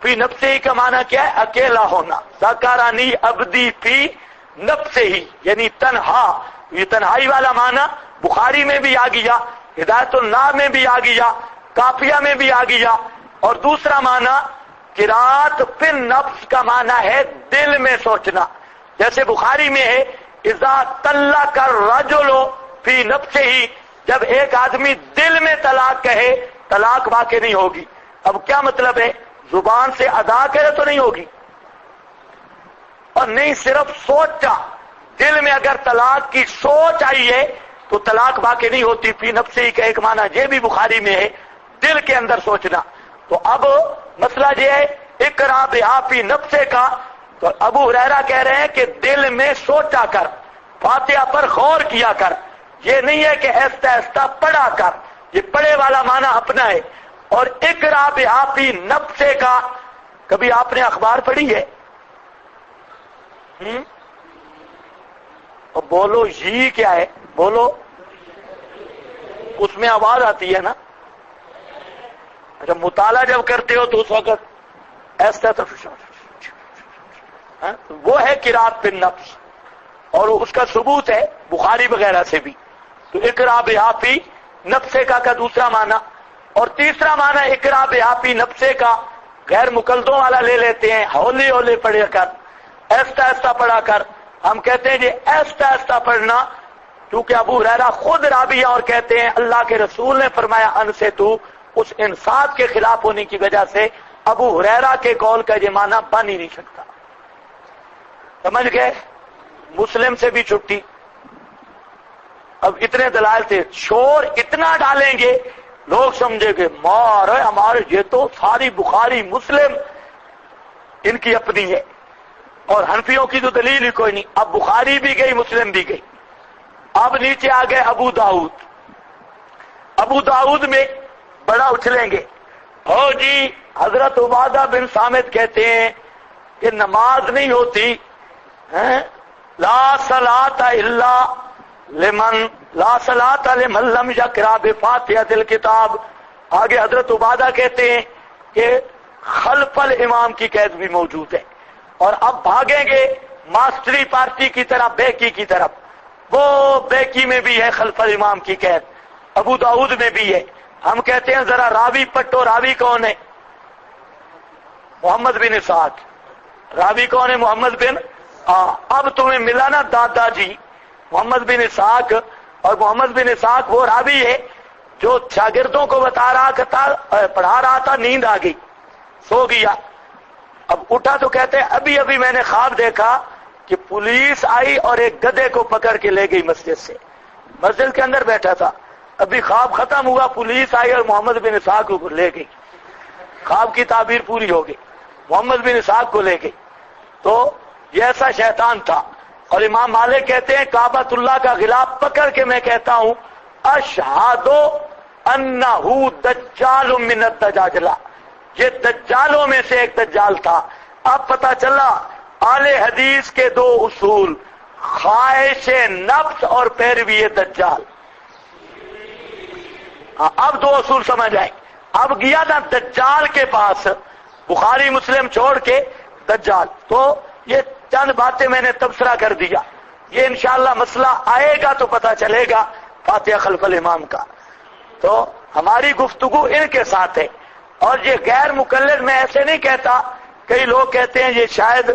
فی نفسہ ہی کا معنی کیا ہے؟ اکیلا ہونا. ذکرنی عبدی فی نفسہ ہی یعنی تنہا. یہ تنہائی والا معنی بخاری میں بھی آ گیا، ہدایت الناب میں بھی آ گیا، کافیہ میں بھی آ گیا. اور دوسرا معنی قرات فی نفس کا معنی ہے دل میں سوچنا. جیسے بخاری میں ہے اذا طلق الرجل فی نفسہ، جب ایک آدمی دل میں طلاق کہے طلاق واقع نہیں ہوگی. اب کیا مطلب ہے؟ زبان سے ادا کرے تو نہیں ہوگی اور نہیں صرف سوچا. دل میں اگر طلاق کی سوچ آئی ہے تو طلاق واقع نہیں ہوتی. فی نفسہ ہی کا ایک معنی یہ بھی بخاری میں ہے دل کے اندر سوچنا. تو اب مسئلہ یہ ہے اقرا بہا فی نفسہ کا. تو ابو ہریرہ کہہ رہے ہیں کہ دل میں سوچا کر، فاتحہ پر غور کیا کر. یہ نہیں ہے کہ ایستا ایستا پڑھا کر. یہ پڑھے والا معنی اپنا ہے. اور اقرا بہا فی نفسہ کا، کبھی آپ نے اخبار پڑھی ہے؟ اور بولو یہ کیا ہے؟ بولو. اس میں آواز آتی ہے نا. اچھا مطالعہ جب کرتے ہو تو اس وقت ایسا وہ ہے قرات فی النفس اور اس کا ثبوت ہے بخاری وغیرہ سے بھی. تو اقرا بہا فی نفسہ کا دوسرا معنی. اور تیسرا معنی اقرا بہا فی نفسہ کا غیر مقلدوں والا لے لیتے ہیں، ہولی ہولی پڑھے کر، ایستا ایستا پڑھا کر. ہم کہتے ہیں یہ ایستا ایستا پڑھنا کیونکہ ابو ہریرہ خود راوی اور کہتے ہیں اللہ کے رسول نے فرمایا ان سے تو، اس انصاف کے خلاف ہونے کی وجہ سے ابو ہریرہ کے قول کا یہ معنی بن ہی نہیں سکتا. سمجھ گئے؟ مسلم سے بھی چھٹی. اب اتنے دلائل تھے، شور اتنا ڈالیں گے لوگ سمجھے گے مارے ہمارے یہ تو ساری بخاری مسلم ان کی اپنی ہے اور حنفیوں کی تو دلیل ہی کوئی نہیں. اب بخاری بھی گئی مسلم بھی گئی. اب نیچے آ گئے ابو داؤد. ابو داؤد میں بڑا اچھلیں گے. او جی حضرت عبادہ بن صامت کہتے ہیں کہ نماز نہیں ہوتی لا صلاۃ الا لمن لا صلاۃ لمن لم یقرأ بفاتحۃ الکتاب. آگے حضرت عبادہ کہتے ہیں کہ خلف الامام کی قید بھی موجود ہے. اور اب بھاگیں گے ماسٹری پارٹی کی طرح بیکی کی طرف. وہ بیکی میں بھی ہے خلف الامام کی قید، ابو داؤد میں بھی ہے. ہم کہتے ہیں ذرا راوی پٹو. راوی کون ہے؟ محمد بن اسحاق. راوی کون ہے؟ محمد بن. اب تمہیں ملا نا دادا جی محمد بن اسحاق. اور محمد بن اسحاق وہ راوی ہے جو شاگردوں کو بتا رہا تھا، پڑھا رہا تھا، نیند آ گئی، سو گیا. اب اٹھا تو کہتے ہیں ابھی ابھی میں نے خواب دیکھا کہ پولیس آئی اور ایک گدھے کو پکڑ کے لے گئی مسجد سے. مسجد کے اندر بیٹھا تھا, ابھی خواب ختم ہوا, پولیس آئی اور محمد بن اسحاق کو لے گئی. خواب کی تعبیر پوری ہو گئی, محمد بن اسحاق کو لے گئی. تو یہ ایسا شیطان تھا. اور امام مالک کہتے ہیں کعبۃ اللہ کا غلاف پکڑ کے میں کہتا ہوں اشہد انہ دجال من الدجاجلہ, یہ دجالوں میں سے ایک دجال تھا. اب پتہ چلا اہل حدیث کے دو اصول, خواہش نفس اور پیروی دجال. اب دو اصول سمجھ آئیں. اب گیا تھا دجال کے پاس, بخاری مسلم چھوڑ کے دجال. تو یہ چند باتیں میں نے تبصرہ کر دیا, یہ انشاءاللہ مسئلہ آئے گا تو پتہ چلے گا فاتحہ خلف الامام کا. تو ہماری گفتگو ان کے ساتھ ہے. اور یہ غیر مقلد میں ایسے نہیں کہتا, کئی لوگ کہتے ہیں یہ شاید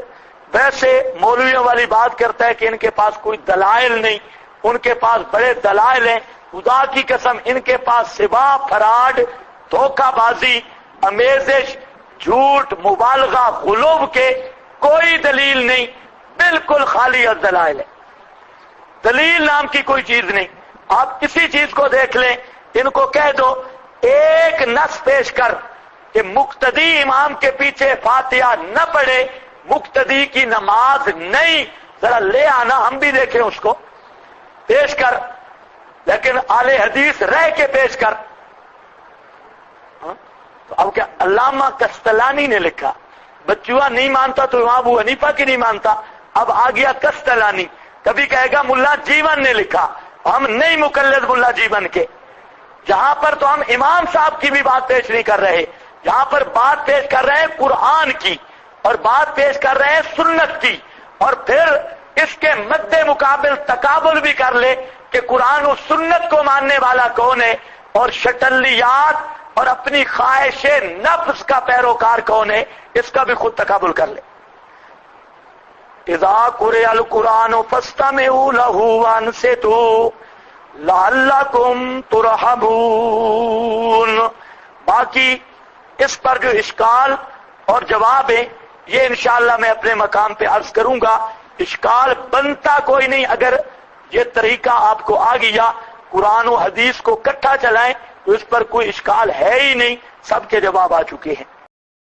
ویسے مولویوں والی بات کرتا ہے کہ ان کے پاس کوئی دلائل نہیں, ان کے پاس بڑے دلائل ہیں. خدا کی قسم ان کے پاس سوا فراڈ, دھوکہ بازی, امیزش, جھوٹ, مبالغہ, غلو کے کوئی دلیل نہیں, بالکل خالی از دلائل ہے. دلیل نام کی کوئی چیز نہیں. آپ کسی چیز کو دیکھ لیں, ان کو کہہ دو ایک نص پیش کر کہ مقتدی امام کے پیچھے فاتحہ نہ پڑھے, مقتدی کی نماز نہیں, ذرا لے آنا ہم بھی دیکھیں اس کو, پیش کر. لیکن اہل حدیث رہ کے پیش کر. تو اب کیا علامہ کستلانی نے لکھا, بچوا نہیں مانتا تو امام ابو حنیفہ کی نہیں مانتا, اب آ گیا کستلانی. کبھی کہے گا ملا جیون نے لکھا, ہم نہیں مقلد ملا جیون کے. جہاں پر تو ہم امام صاحب کی بھی بات پیش نہیں کر رہے, جہاں پر بات پیش کر رہے ہیں قرآن کی اور بات پیش کر رہے ہیں سنت کی, اور پھر اس کے مد مقابل تقابل بھی کر لے کہ قرآن و سنت کو ماننے والا کون ہے اور شٹلیات اور اپنی خواہش نفس کا پیروکار کون ہے, اس کا بھی خود تقابل کر لے. اذا قرئ القرآن فاستمعوا له وانصتوا لعلکم ترحمون. باقی اس پر جو اشکال اور جواب ہے یہ انشاءاللہ میں اپنے مقام پہ عرض کروں گا. اشکال بنتا کوئی نہیں, اگر یہ طریقہ آپ کو آ گیا قرآن و حدیث کو کٹھا چلائیں تو اس پر کوئی اشکال ہے ہی نہیں, سب کے جواب آ چکے ہیں.